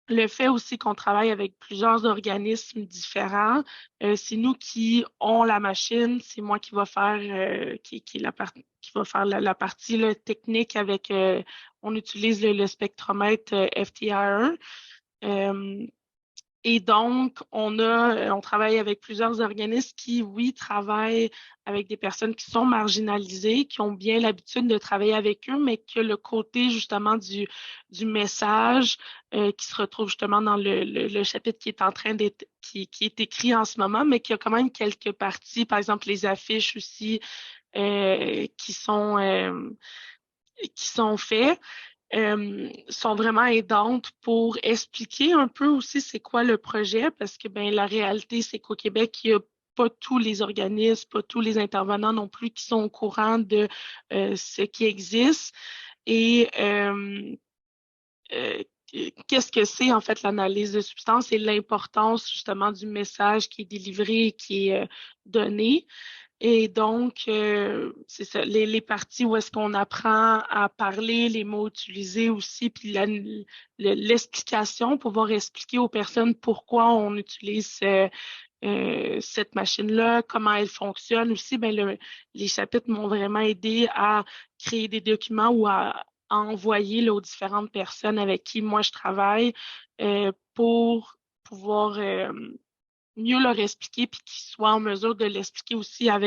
le fait aussi qu'on travaille avec plusieurs organismes différents, c'est nous qui ont la machine, c'est moi qui va faire la partie là, technique avec on utilise le spectromètre FTIR1. Et donc, on travaille avec plusieurs organismes qui, oui, travaillent avec des personnes qui sont marginalisées, qui ont bien l'habitude de travailler avec eux, mais que le côté justement du message qui se retrouve justement dans le chapitre qui est en train qui est écrit en ce moment, mais qui a quand même quelques parties, par exemple les affiches aussi qui sont faites. Sont vraiment aidantes pour expliquer un peu aussi c'est quoi le projet parce que ben la réalité c'est qu'au Québec il y a pas tous les organismes, pas tous les intervenants non plus qui sont au courant de ce qui existe et qu'est-ce que c'est en fait l'analyse de substance et l'importance justement du message qui est délivré et qui est donné. Et donc, c'est ça, les parties où est-ce qu'on apprend à parler, les mots utilisés aussi, puis l'explication, pouvoir expliquer aux personnes pourquoi on utilise cette machine-là, comment elle fonctionne aussi, ben les chapitres m'ont vraiment aidé à créer des documents ou à envoyer là, aux différentes personnes avec qui moi je travaille pour pouvoir mieux leur expliquer puis qu'ils soient en mesure de l'expliquer aussi à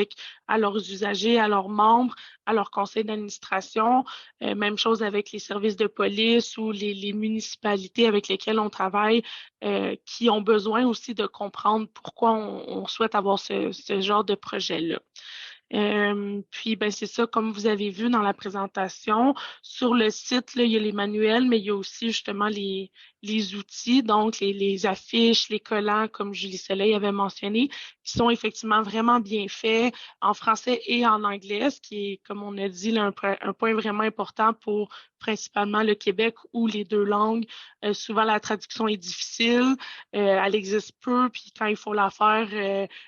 leurs usagers, à leurs membres, à leur conseil d'administration. Même chose avec les services de police ou les municipalités avec lesquelles on travaille, qui ont besoin aussi de comprendre pourquoi on souhaite avoir ce genre de projet-là. Puis, ben, c'est ça, comme vous avez vu dans la présentation, sur le site, là, il y a les manuels, mais il y a aussi justement les outils, donc les affiches, les collants, comme Julie Soleil avait mentionné, qui sont effectivement vraiment bien faits en français et en anglais, ce qui est, comme on a dit, là, un point vraiment important pour principalement le Québec ou les deux langues. Souvent, la traduction est difficile, elle existe peu, puis quand il faut la faire,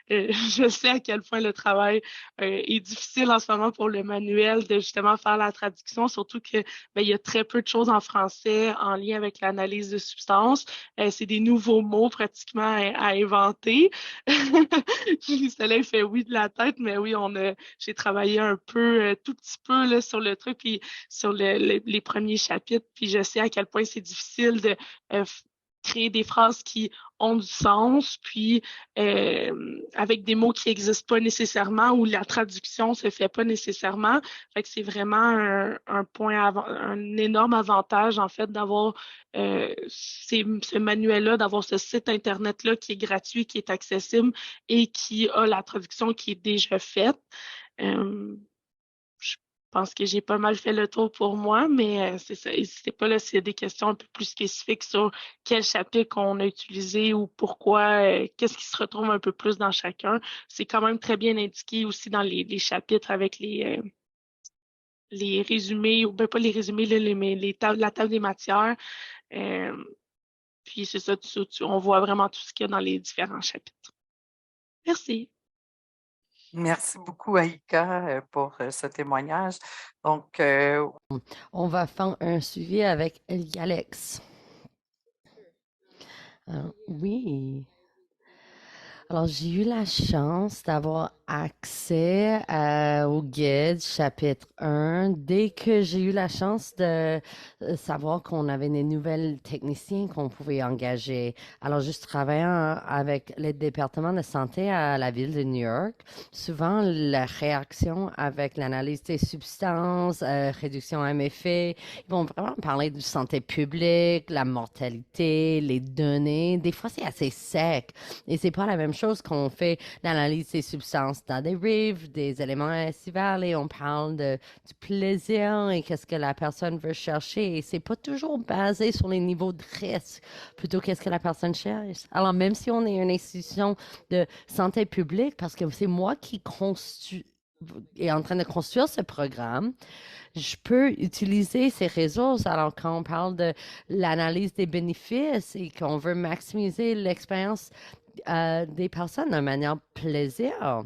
je sais à quel point le travail est difficile en ce moment pour le manuel de justement faire la traduction, surtout que ben, il y a très peu de choses en français en lien avec l'analyse de substances. C'est des nouveaux mots pratiquement à inventer. Julie Soleil fait oui de la tête, mais oui, j'ai travaillé un peu, tout petit peu là, sur le truc, puis sur les premiers chapitres, puis je sais à quel point c'est difficile de créer des phrases qui ont du sens, puis avec des mots qui n'existent pas nécessairement ou la traduction se fait pas nécessairement. Fait que c'est vraiment un énorme avantage en fait d'avoir ce manuel-là, d'avoir ce site Internet-là qui est gratuit, qui est accessible et qui a la traduction qui est déjà faite. Je pense que j'ai pas mal fait le tour pour moi, mais c'est ça. N'hésitez pas là s'il y a des questions un peu plus spécifiques sur quel chapitre on a utilisé ou pourquoi, qu'est-ce qui se retrouve un peu plus dans chacun. C'est quand même très bien indiqué aussi dans les chapitres avec les résumés, ou ben pas les résumés, là, mais la table des matières. Euh, Puis c'est ça, on voit vraiment tout ce qu'il y a dans les différents chapitres. Merci. Merci beaucoup, Aïka, pour ce témoignage. Donc, On va faire un suivi avec Alex. Oui. Alors, j'ai eu la chance d'avoir accès au guide chapitre 1 dès que j'ai eu la chance de savoir qu'on avait des nouvelles techniciens qu'on pouvait engager. Alors, juste travaillant avec le département de santé à la ville de New York, souvent la réaction avec l'analyse des substances, réduction MFA, ils vont vraiment parler de santé publique, la mortalité, les données. Des fois, c'est assez sec. Et c'est pas la même chose qu'on fait l'analyse des substances dans des rives, des éléments estivales et on parle du plaisir et qu'est-ce que la personne veut chercher. Et c'est pas toujours basé sur les niveaux de risque, plutôt qu'est-ce que la personne cherche. Alors, même si on est une institution de santé publique, parce que c'est moi qui est en train de construire ce programme, je peux utiliser ces ressources. Alors, quand on parle de l'analyse des bénéfices et qu'on veut maximiser l'expérience des personnes de manière plaisir.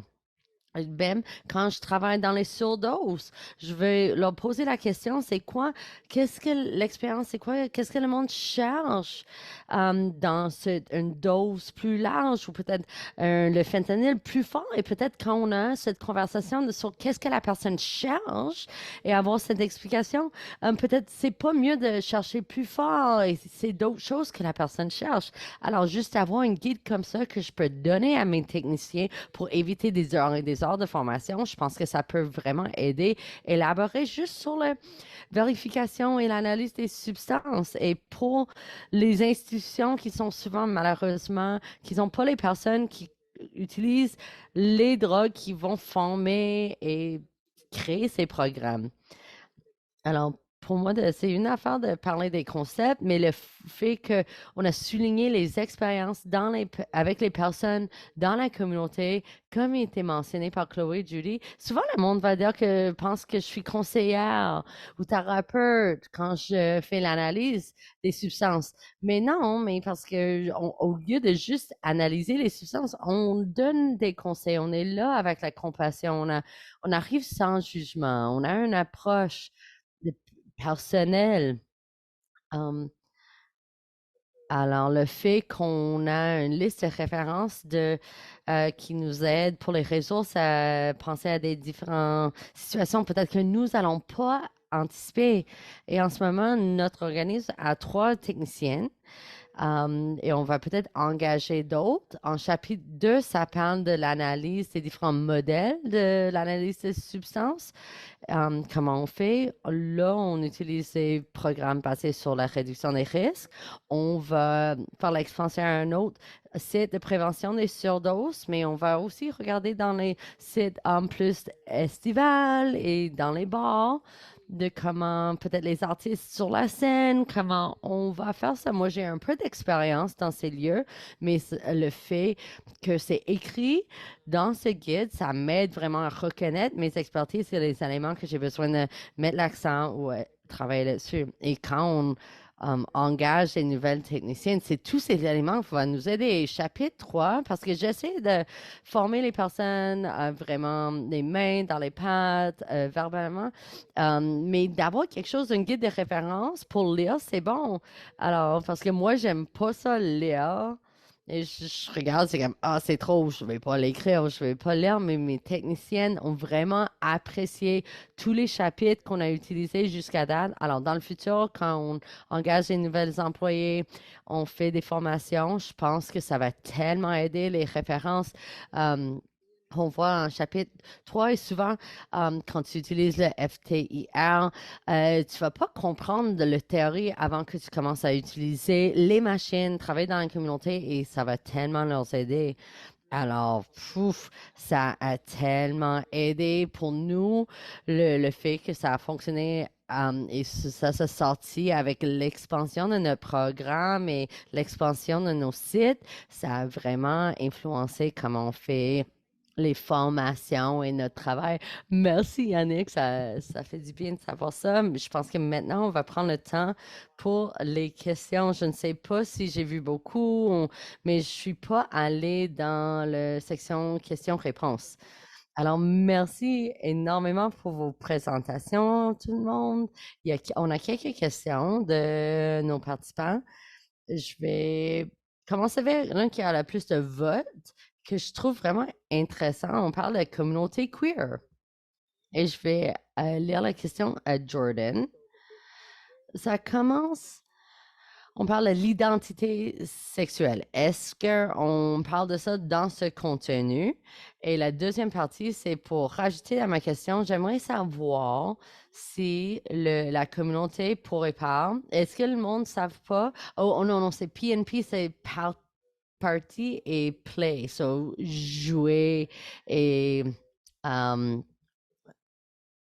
Même quand je travaille dans les surdoses, je vais leur poser la question, c'est quoi, qu'est-ce que l'expérience, c'est quoi, qu'est-ce que le monde cherche dans une dose plus large ou peut-être le fentanyl plus fort et peut-être quand on a cette conversation sur qu'est-ce que la personne cherche et avoir cette explication, peut-être c'est pas mieux de chercher plus fort et c'est d'autres choses que la personne cherche. Alors juste avoir une guide comme ça que je peux donner à mes techniciens pour éviter des heures et des heures de formation, je pense que ça peut vraiment aider à élaborer juste sur la vérification et l'analyse des substances. Et pour les institutions qui sont souvent malheureusement, qui n'ont pas les personnes qui utilisent les drogues qui vont former et créer ces programmes. Alors, pour moi, c'est une affaire de parler des concepts, mais le fait qu'on a souligné les expériences avec les personnes dans la communauté, comme il était mentionné par Chloé et Judy, souvent le monde va dire pense que je suis conseillère ou thérapeute quand je fais l'analyse des substances. Mais non, mais parce que au lieu de juste analyser les substances, on donne des conseils. On est là avec la compassion. On arrive sans jugement. On a une approche personnelle. Alors, le fait qu'on a une liste de références qui nous aide pour les ressources à penser à des différentes situations, peut-être que nous n'allons pas anticiper. Et en ce moment, notre organisme a 3 techniciennes. Et on va peut-être engager d'autres. En chapitre 2, ça parle de l'analyse des différents modèles de l'analyse des substances. Comment on fait? Là, on utilise des programmes basés sur la réduction des risques. On va faire l'expansion à un autre site de prévention des surdoses, mais on va aussi regarder dans les sites en plus estivales et dans les bars de comment peut-être les artistes sur la scène, comment on va faire ça. Moi, j'ai un peu d'expérience dans ces lieux, mais le fait que c'est écrit dans ce guide, ça m'aide vraiment à reconnaître mes expertises et les éléments que j'ai besoin de mettre l'accent ou travailler là-dessus. Et quand on engage des nouvelles techniciennes, c'est tous ces éléments qui vont nous aider. Chapitre 3, parce que j'essaie de former les personnes vraiment les mains dans les pattes, verbalement, mais d'avoir quelque chose, un guide de référence pour lire, c'est bon. Alors, parce que moi, j'aime pas ça lire. Et je regarde, c'est comme, ah, c'est trop, je vais pas l'écrire, je vais pas lire, mais mes techniciennes ont vraiment apprécié tous les chapitres qu'on a utilisés jusqu'à date. Alors, dans le futur, quand on engage des nouvelles employés, on fait des formations, je pense que ça va tellement aider les références. On voit en chapitre 3 et souvent, quand tu utilises le FTIR, tu vas pas comprendre le théorie avant que tu commences à utiliser les machines, travailler dans la communauté et ça va tellement leur aider. Alors, ça a tellement aidé pour nous le fait que ça a fonctionné et ça s'est sorti avec l'expansion de notre programme et l'expansion de nos sites. Ça a vraiment influencé comment on fait les formations et notre travail. Merci Yannick, ça fait du bien de savoir ça. Je pense que maintenant, on va prendre le temps pour les questions. Je ne sais pas si j'ai vu beaucoup, mais je suis pas allée dans la section questions-réponses. Alors, merci énormément pour vos présentations, tout le monde. On a quelques questions de nos participants. Je vais commencer avec l'un qui a le plus de votes, que je trouve vraiment intéressant. On parle de communauté queer. Et je vais lire la question à Jordan. Ça commence, on parle de l'identité sexuelle. Est-ce qu'on parle de ça dans ce contenu? Et la deuxième partie, c'est pour rajouter à ma question, j'aimerais savoir si la communauté pourrait parler. Est-ce que le monde ne savent pas? Oh non, c'est PNP, c'est party et play. So, jouer et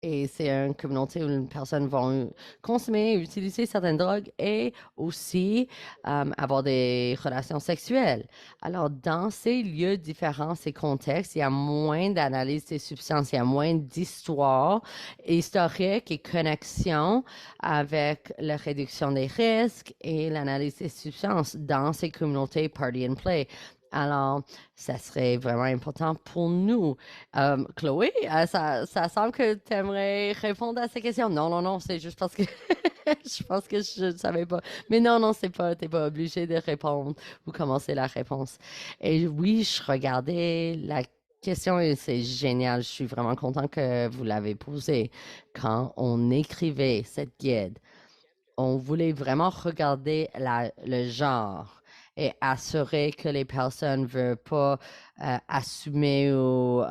et c'est une communauté où les personnes vont consommer, utiliser certaines drogues et aussi avoir des relations sexuelles. Alors, dans ces lieux différents, ces contextes, il y a moins d'analyse des substances, il y a moins d'histoire historique et connexion avec la réduction des risques et l'analyse des substances dans ces communautés party and play. Alors, ça serait vraiment important pour nous. Chloé, ça semble que tu aimerais répondre à ces questions. Non, c'est juste parce que je pense que je ne savais pas. Mais non, t'es pas obligé de répondre ou commencer la réponse. Et oui, je regardais la question et c'est génial. Je suis vraiment content que vous l'avez posée. Quand on écrivait cette guide, on voulait vraiment regarder le genre et assurer que les personnes ne veulent pas assumer ou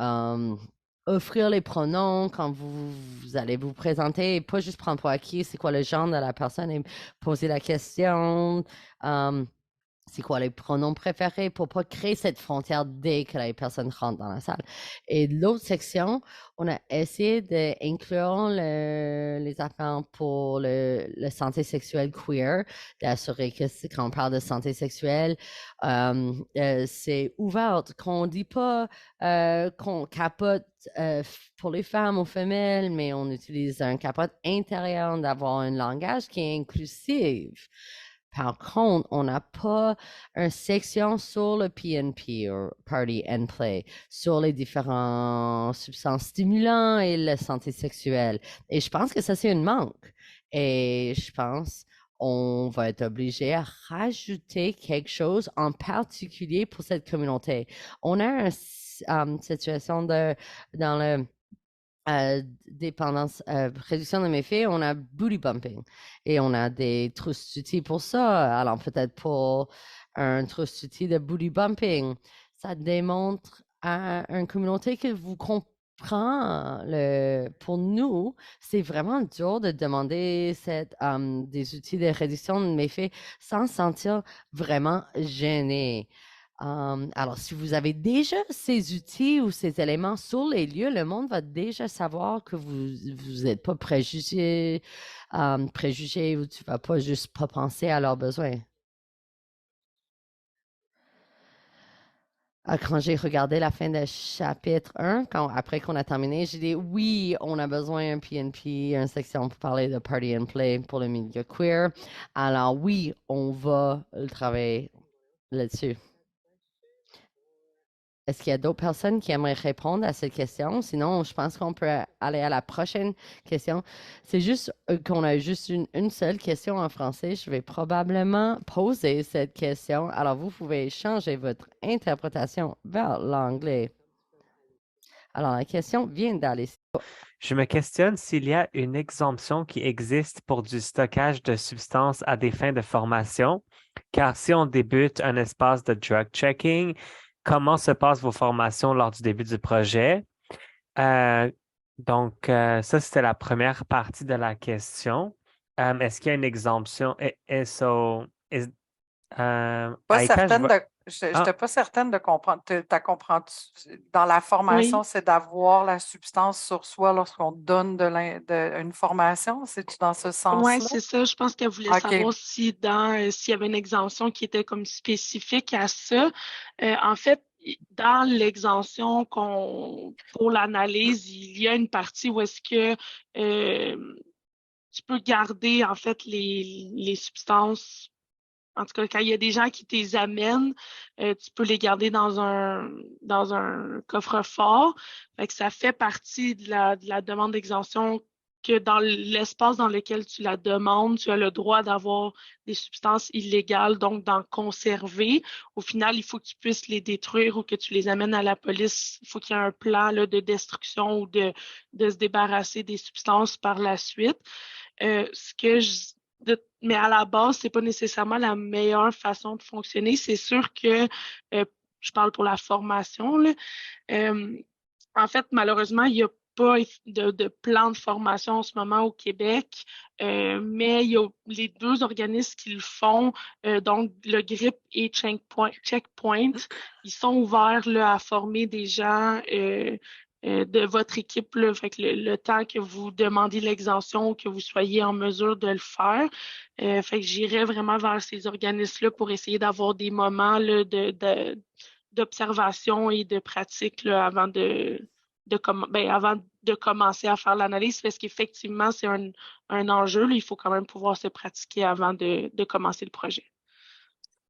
offrir les pronoms quand vous allez vous présenter et pas juste prendre pour acquis c'est quoi le genre de la personne et poser la question. c'est quoi les pronoms préférés pour pas créer cette frontière dès que les personnes rentrent dans la salle. Et l'autre section, on a essayé d'inclure les affaires pour le santé sexuelle queer, d'assurer que quand on parle de santé sexuelle, c'est ouvert, qu'on dit pas qu'on capote pour les femmes ou femelles, mais on utilise un capote intérieur d'avoir un langage qui est inclusif. Par contre, on n'a pas une section sur le PNP, ou Party and Play, sur les différentes substances stimulantes et la santé sexuelle. Et je pense que ça, c'est un manque. Et je pense on va être obligé à rajouter quelque chose en particulier pour cette communauté. On a une situation dans le dépendance, réduction de méfaits, on a booty bumping et on a des trousses d'outils pour ça. Alors, peut-être pour un trousse d'outils de booty bumping, ça démontre à une communauté que vous comprenez. Pour nous, c'est vraiment dur de demander des outils de réduction de méfaits sans se sentir vraiment gêné. Alors, si vous avez déjà ces outils ou ces éléments sur les lieux, le monde va déjà savoir que vous n'êtes pas préjugé ou tu vas pas juste pas penser à leurs besoins. Quand j'ai regardé la fin de chapitre 1, après qu'on a terminé, j'ai dit oui, on a besoin d'un PNP, une section pour parler de Party and Play pour le milieu queer. Alors oui, on va travailler là-dessus. Est-ce qu'il y a d'autres personnes qui aimeraient répondre à cette question? Sinon, je pense qu'on peut aller à la prochaine question. C'est juste qu'on a juste une seule question en français. Je vais probablement poser cette question. Alors, vous pouvez changer votre interprétation vers l'anglais. Alors, la question vient d'aller. Je me questionne s'il y a une exemption qui existe pour du stockage de substances à des fins de formation, car si on débute un espace de drug checking, comment se passent vos formations lors du début du projet? Donc, ça, c'était la première partie de la question. Est-ce qu'il y a une exemption? Pas Aïka, certaine vois- de, je n'étais pas certaine de comprendre. T'as dans la formation, Oui. c'est d'avoir la substance sur soi lorsqu'on donne une formation. C'est-tu dans ce Oui, sens-là? c'est ça. Je pense qu'elle voulait OK. savoir si s'il y avait une exemption qui était comme spécifique à ça. En fait, dans l'exemption pour l'analyse, il y a une partie où est-ce que tu peux garder en fait les substances. En tout cas, quand il y a des gens qui te les amènent, tu peux les garder dans un coffre-fort. Fait que ça fait partie de la demande d'exemption que dans l'espace dans lequel tu la demandes, tu as le droit d'avoir des substances illégales, donc d'en conserver. Au final, il faut que tu puisses les détruire ou que tu les amènes à la police. Il faut qu'il y ait un plan là, de destruction ou de se débarrasser des substances par la suite. Mais à la base, c'est pas nécessairement la meilleure façon de fonctionner. C'est sûr que je parle pour la formation, là. En fait, malheureusement, il n'y a pas de plan de formation en ce moment au Québec, mais il y a les deux organismes qui le font, donc le GRIP et Checkpoint, ils sont ouverts là, à former des gens de votre équipe, là, fait que le temps que vous demandiez l'exemption, que vous soyez en mesure de le faire. Fait que j'irais vraiment vers ces organismes-là pour essayer d'avoir des moments là, d'observation et de pratique là, avant avant de commencer à faire l'analyse, parce qu'effectivement, c'est un enjeu. Là, il faut quand même pouvoir se pratiquer avant de commencer le projet.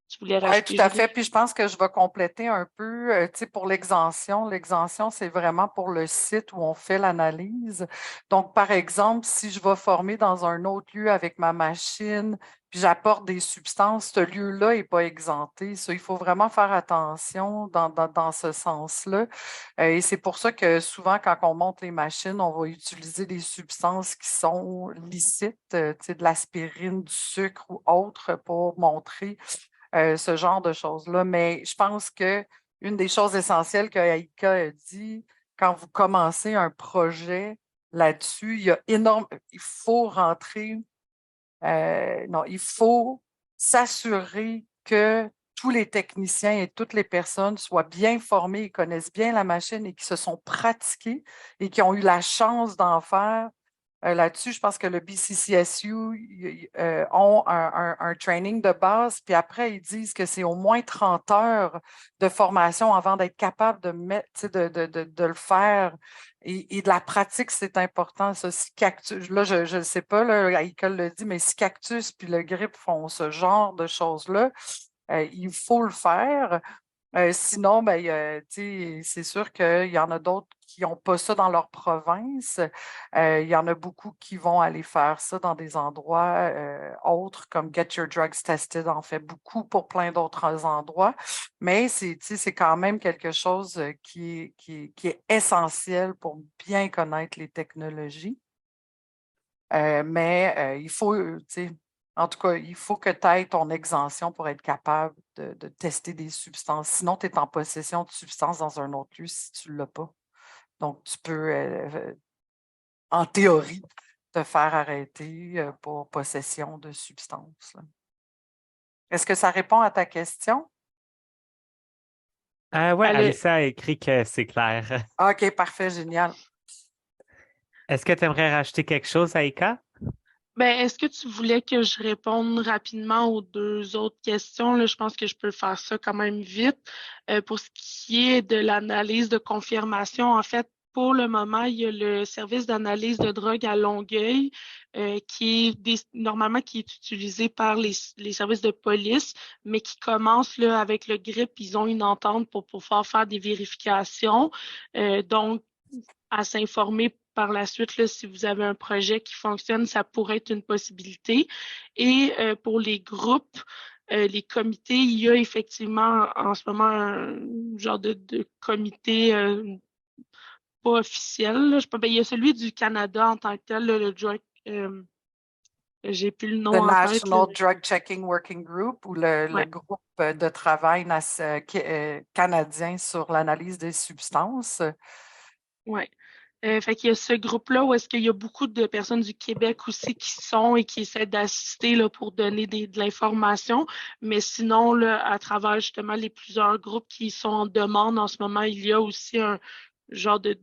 Tu voulais Oui, rajouter, tout à Julie? fait. Puis je pense que je vais compléter un peu, tu sais, pour l'exemption. L'exemption, c'est vraiment pour le site où on fait l'analyse. Donc, par exemple, si je vais former dans un autre lieu avec ma machine, puis j'apporte des substances, ce lieu-là n'est pas exempté. Ça, il faut vraiment faire attention dans ce sens-là. Et c'est pour ça que souvent, quand on monte les machines, on va utiliser des substances qui sont licites, tu sais, de l'aspirine, du sucre ou autre pour montrer ce genre de choses-là. Mais je pense qu'une des choses essentielles que Aïka a dit, quand vous commencez un projet là-dessus, il faut rentrer, non, il faut s'assurer que tous les techniciens et toutes les personnes soient bien formés et connaissent bien la machine et qui se sont pratiqués et qui ont eu la chance d'en faire. Là-dessus, je pense que le BCCSU ont un training de base, puis après, ils disent que c'est au moins 30 heures de formation avant d'être capable de mettre, de le faire. Et de la pratique, c'est important. Ça. Si Cactus, là, je ne sais pas, là, Aïkol le dit, mais si Cactus puis le GRIP font ce genre de choses-là, il faut le faire. Sinon, ben, c'est sûr qu'il y en a d'autres qui n'ont pas ça dans leur province. Il y en a beaucoup qui vont aller faire ça dans des endroits autres, comme Get Your Drugs Tested en fait beaucoup pour plein d'autres endroits. Mais c'est quand même quelque chose qui est essentiel pour bien connaître les technologies. Mais il faut, en tout cas, il faut que tu aies ton exemption pour être capable de tester des substances. Sinon, tu es en possession de substances dans un autre lieu si tu ne l'as pas. Donc, tu peux, en théorie, te faire arrêter pour possession de substances. Est-ce que ça répond à ta question? Oui, Elle Alissa a écrit que c'est clair. OK, parfait, génial. Est-ce que tu aimerais rajouter quelque chose, Aïka? Ben, est-ce que tu voulais que je réponde rapidement aux deux autres questions? Là, je pense que je peux faire ça quand même vite. Pour ce qui est de l'analyse de confirmation, en fait, pour le moment, il y a le service d'analyse de drogue à Longueuil qui est normalement qui est utilisé par les services de police, mais qui commence là, avec le GRIP. Ils ont une entente pour pouvoir faire des vérifications. Donc, à s'informer par la suite, là, si vous avez un projet qui fonctionne, ça pourrait être une possibilité. Et pour les groupes, les comités, il y a effectivement en ce moment un genre de comité pas officiel. Là. Il y a celui du Canada en tant que tel, là, le drug, j'ai plus le The nom en tête. National Drug Checking Working Group ou le Ouais. groupe de travail canadien sur l'analyse des substances. Ouais. Fait qu'il y a ce groupe-là où est-ce qu'il y a beaucoup de personnes du Québec aussi qui sont et qui essaient d'assister là, pour donner de l'information. Mais sinon, là, à travers justement les plusieurs groupes qui sont en demande en ce moment, il y a aussi un genre de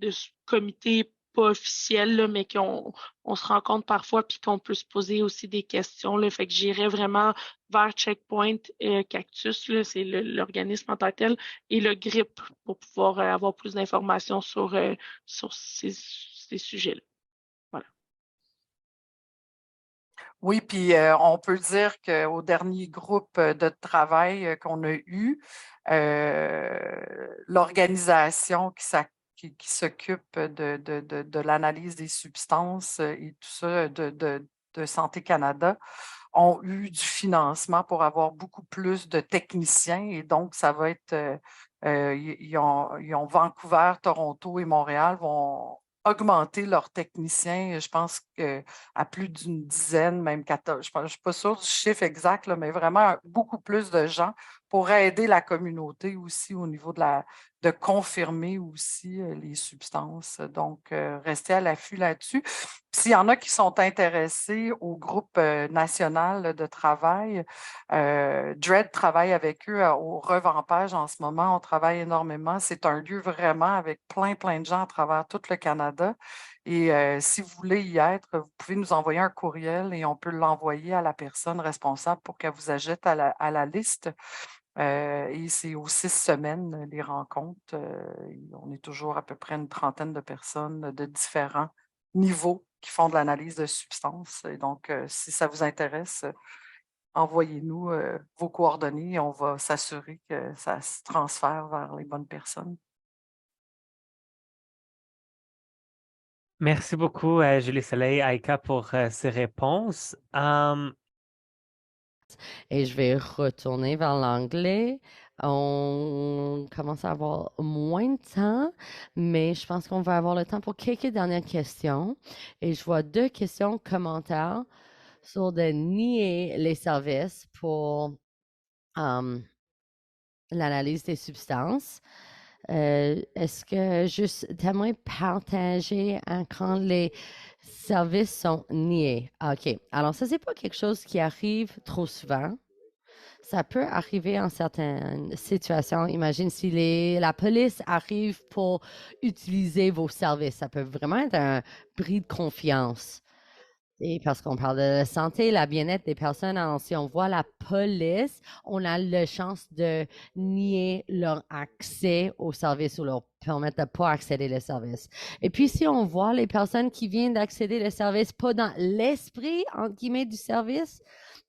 comité pas officiel, là, mais on se rencontre parfois puis qu'on peut se poser aussi des questions. Là. Fait que j'irais vraiment vers Checkpoint et Cactus, là, c'est l'organisme en tant que tel, et le GRIP pour pouvoir avoir plus d'informations sur ces sujets-là. Voilà. Oui, puis on peut dire qu'au dernier groupe de travail qu'on a eu, l'organisation qui s'occupe de l'analyse des substances et tout ça de Santé Canada ont eu du financement pour avoir beaucoup plus de techniciens et donc ça va être, ils ont Vancouver, Toronto et Montréal vont augmenter leurs techniciens, je pense à plus d'une dizaine, même 14. Je ne suis pas sûre du chiffre exact, là, mais vraiment beaucoup plus de gens pour aider la communauté aussi au niveau de confirmer aussi les substances. Donc, restez à l'affût là-dessus. S'il y en a qui sont intéressés au groupe national de travail, DREAD travaille avec eux au revampage en ce moment. On travaille énormément. C'est un lieu vraiment avec plein de gens à travers tout le Canada. Et si vous voulez y être, vous pouvez nous envoyer un courriel et on peut l'envoyer à la personne responsable pour qu'elle vous ajoute à la liste. Et c'est aux 6 semaines, les rencontres. On est toujours à peu près une trentaine de personnes de différents niveaux qui font de l'analyse de substances. Et donc, si ça vous intéresse, envoyez-nous vos coordonnées et on va s'assurer que ça se transfère vers les bonnes personnes. Merci beaucoup, Julie Soleil, Aïka, pour ces réponses. Et je vais retourner vers l'anglais. On commence à avoir moins de temps, mais je pense qu'on va avoir le temps pour quelques dernières questions. Et je vois deux questions, commentaires sur de nier les services pour l'analyse des substances. Est-ce que juste t'aimerais partager quand les services sont niés? OK. Alors, ça, c'est pas quelque chose qui arrive trop souvent. ça peut arriver en certaines situations. Imagine si la police arrive pour utiliser vos services. Ça peut vraiment être un bris de confiance. Et parce qu'on parle de la santé, la bien-être des personnes, alors si on voit la police, on a la chance de nier leur accès aux services ou leur permettre de ne pas accéder aux services. Et puis, si on voit les personnes qui viennent d'accéder aux services, pas dans l'esprit, entre guillemets, du service,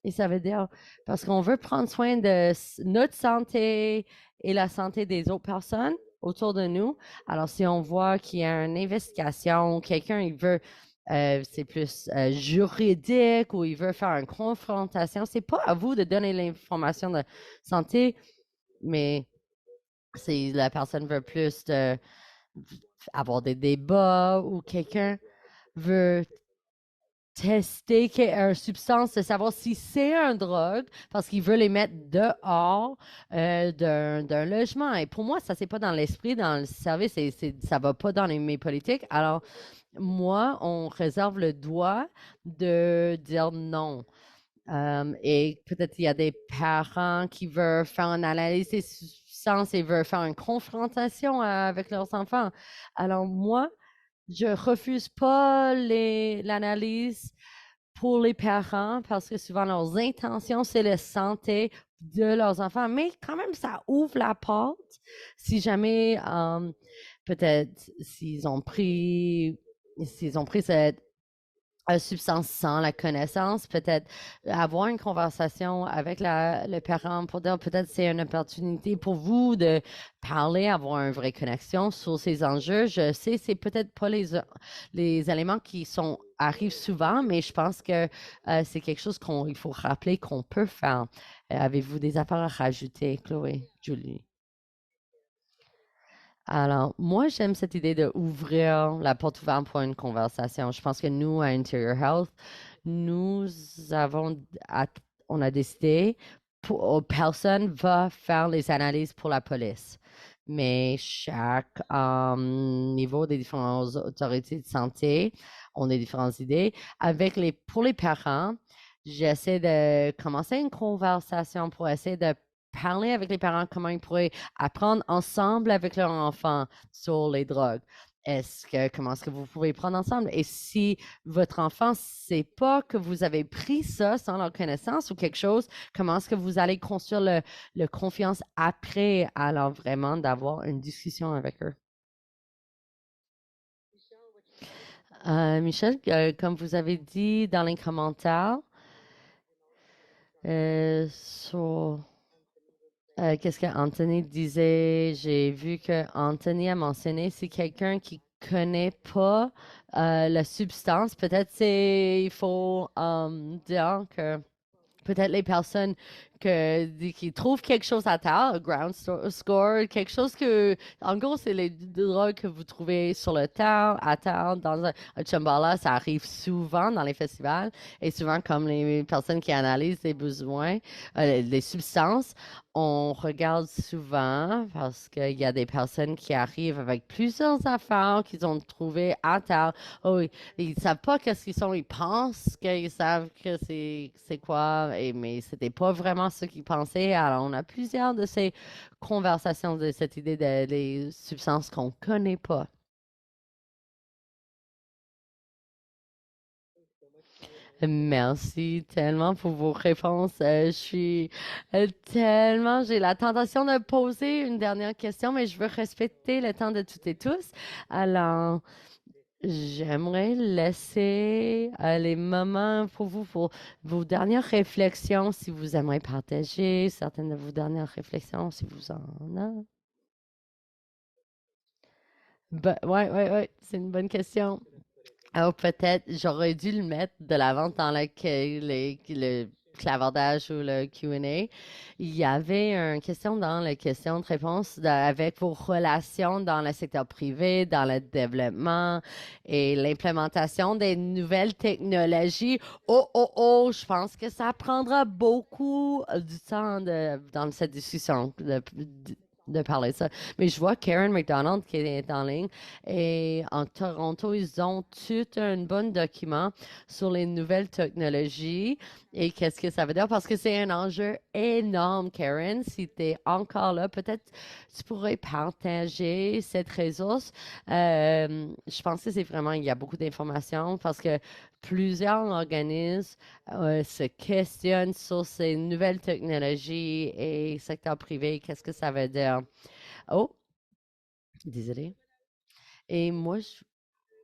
et ça veut dire, parce qu'on veut prendre soin de notre santé et la santé des autres personnes autour de nous. Alors, si on voit qu'il y a une investigation, quelqu'un, il veut c'est plus juridique ou il veut faire une confrontation. C'est pas à vous de donner l'information de santé, mais si la personne veut plus avoir des débats ou quelqu'un veut tester une substance, de savoir si c'est une drogue, parce qu'il veut les mettre dehors d'un logement. Et pour moi, ça, c'est pas dans l'esprit, dans le service, et ça va pas dans mes politiques. Alors, moi, on réserve le droit de dire non. Et peut-être il y a des parents qui veulent faire une analyse des substances et veulent faire une confrontation avec leurs enfants. Alors moi, je refuse pas l'analyse pour les parents parce que souvent leurs intentions, c'est la santé de leurs enfants. Mais quand même, ça ouvre la porte si jamais, peut-être, s'ils ont pris cette substance sans la connaissance, peut-être avoir une conversation avec le parent pour dire peut-être c'est une opportunité pour vous de parler, avoir une vraie connexion sur ces enjeux. Je sais, c'est peut-être pas les éléments qui arrivent souvent, mais je pense que c'est quelque chose qu'il faut rappeler qu'on peut faire. Avez-vous des affaires à rajouter, Chloé, Julie? Alors, moi, j'aime cette idée d'ouvrir la porte ouverte pour une conversation. Je pense que nous, à Interior Health, nous on a décidé, personne va faire les analyses pour la police. Mais chaque niveau des différentes autorités de santé ont des différentes idées. Pour les parents, j'essaie de commencer une conversation pour essayer de parler avec les parents comment ils pourraient apprendre ensemble avec leur enfant sur les drogues. Comment est-ce que vous pouvez prendre ensemble? Et si votre enfant ne sait pas que vous avez pris ça sans leur connaissance ou quelque chose, comment est-ce que vous allez construire le confiance après, alors vraiment d'avoir une discussion avec eux? Michel, comme vous avez dit dans les commentaires, sur qu'est-ce qu'Anthony disait? J'ai vu qu'Anthony a mentionné si quelqu'un qui connaît pas la substance, peut-être il faut dire que peut-être les personnes qui trouvent quelque chose à terre, score, quelque chose en gros, c'est les drogues que vous trouvez sur le terre, à terre, dans un Chambala, ça arrive souvent dans les festivals et souvent comme les personnes qui analysent les besoins, les substances, on regarde souvent parce qu'il y a des personnes qui arrivent avec plusieurs affaires qu'ils ont trouvées à terre. Oh, ils ne savent pas qu'est-ce qu'ils sont, ils pensent qu'ils savent que c'est quoi, mais c'était pas vraiment ce qu'ils pensaient. Alors, on a plusieurs de ces conversations de cette idée des substances qu'on ne connaît pas. Merci tellement pour vos réponses. Je suis j'ai la tentation de poser une dernière question, mais je veux respecter le temps de toutes et tous. Alors, j'aimerais laisser les moments pour vous, pour vos dernières réflexions, si vous aimeriez partager certaines de vos dernières réflexions, si vous en avez. Ouais, c'est une bonne question. Alors, peut-être, j'aurais dû le mettre de l'avant dans le clavardage ou le Q&A. Il y avait une question dans les questions de réponse avec vos relations dans le secteur privé, dans le développement et l'implémentation des nouvelles technologies. Je pense que ça prendra beaucoup du temps dans cette discussion. de parler de ça. Mais je vois Karen McDonald qui est en ligne et en Toronto, ils ont tout un bon document sur les nouvelles technologies et qu'est-ce que ça veut dire parce que c'est un enjeu énorme, Karen. Si tu es encore là, peut-être tu pourrais partager cette ressource. Je pense que c'est vraiment, il y a beaucoup d'informations parce que plusieurs organismes se questionnent sur ces nouvelles technologies et secteur privé, qu'est-ce que ça veut dire? Oh, désolé. Et moi, je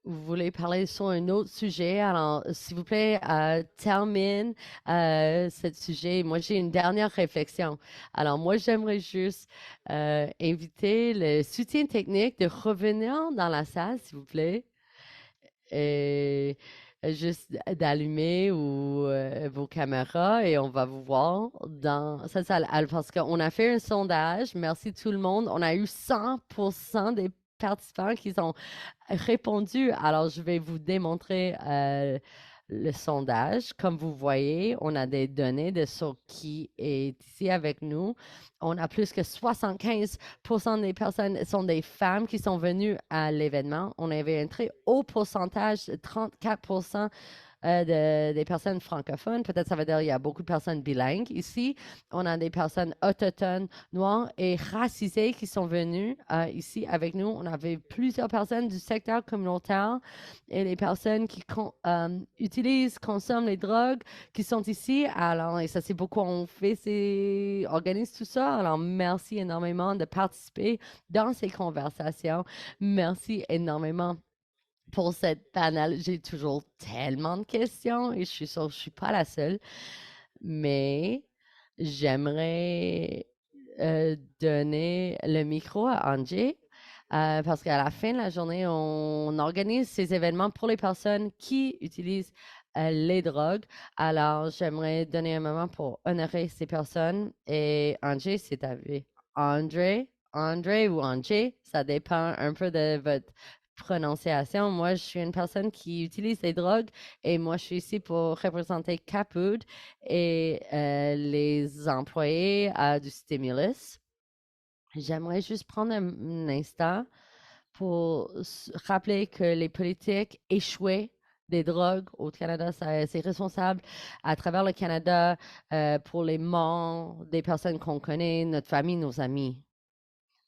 voulais parler sur un autre sujet. Alors, s'il vous plaît, termine ce sujet. Moi, j'ai une dernière réflexion. Alors, moi, j'aimerais juste inviter le soutien technique de revenir dans la salle, s'il vous plaît. Et juste d'allumer vos caméras et on va vous voir dans cette salle. Parce qu'on a fait un sondage, merci tout le monde. On a eu 100% des participants qui ont répondu. Alors, je vais vous démontrer le sondage. Comme vous voyez, on a des données de sur qui est ici avec nous. On a plus que 75% des personnes sont des femmes qui sont venues à l'événement. On avait un très haut pourcentage, 34% des personnes francophones. Peut-être ça veut dire qu'il y a beaucoup de personnes bilingues ici. On a des personnes autochtones, noires et racisées qui sont venues ici avec nous. On avait plusieurs personnes du secteur communautaire et les personnes qui utilisent, consomment les drogues qui sont ici. Alors, et ça, c'est beaucoup, on organise tout ça. Alors, merci énormément de participer dans ces conversations. Merci énormément pour cette panel. J'ai toujours tellement de questions et je suis sûre que je ne suis pas la seule, mais j'aimerais donner le micro à Angie parce qu'à la fin de la journée, on organise ces événements pour les personnes qui utilisent les drogues. Alors, j'aimerais donner un moment pour honorer ces personnes. Et Angie, c'est à vous. André ou Angie, ça dépend un peu de votre prononciation. Moi, je suis une personne qui utilise les drogues et moi, je suis ici pour représenter Capood et les employés du stimulus. J'aimerais juste prendre un instant pour rappeler que les politiques échouées des drogues au Canada, c'est responsable à travers le Canada pour les morts des personnes qu'on connaît, notre famille, nos amis,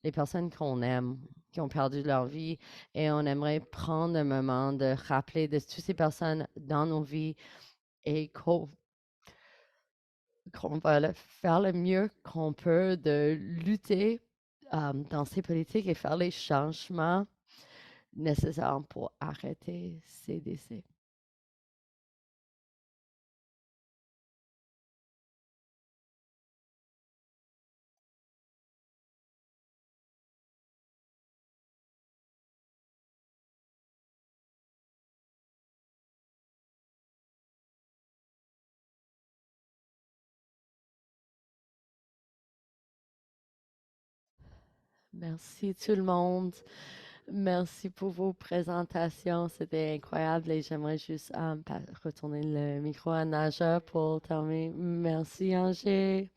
les personnes qu'on aime, qui ont perdu leur vie. Et on aimerait prendre un moment de rappeler de toutes ces personnes dans nos vies et qu'on va faire le mieux qu'on peut de lutter dans ces politiques et faire les changements nécessaires pour arrêter ces décès. Merci tout le monde. Merci pour vos présentations. C'était incroyable et j'aimerais juste retourner le micro à Naja pour terminer. Merci, Angers.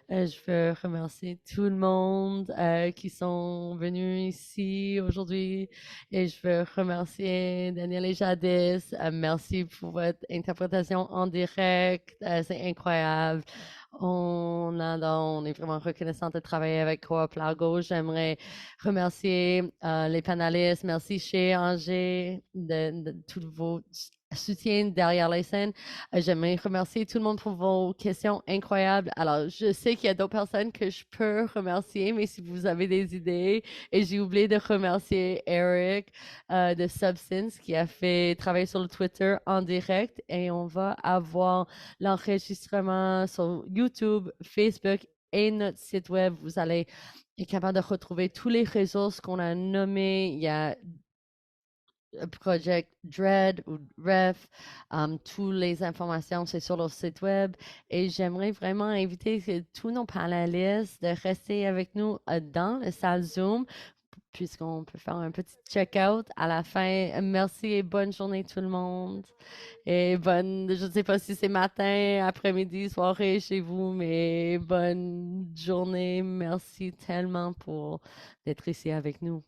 Je veux remercier tout le monde qui sont venus ici aujourd'hui et je veux remercier Daniel et Jadis. Merci pour votre interprétation en direct. C'est incroyable. On est vraiment reconnaissant de travailler avec Coop Largo. J'aimerais remercier les panélistes. Merci chez Angers de tous vos soutiens derrière les scènes. J'aimerais remercier tout le monde pour vos questions incroyables. Alors, je sais qu'il y a d'autres personnes que je peux remercier, mais si vous avez des idées, et j'ai oublié de remercier Eric de Substance qui a fait travailler sur le Twitter en direct et on va avoir l'enregistrement sur YouTube, Facebook et notre site web. Vous allez être capable de retrouver tous les ressources qu'on a nommées. Il y a Project Dread ou REF, toutes les informations, c'est sur le site web. Et j'aimerais vraiment inviter tous nos panélistes de rester avec nous dans la salle Zoom puisqu'on peut faire un petit check-out à la fin. Merci et bonne journée tout le monde. Et je ne sais pas si c'est matin, après-midi, soirée chez vous, mais bonne journée. Merci tellement pour d'être ici avec nous.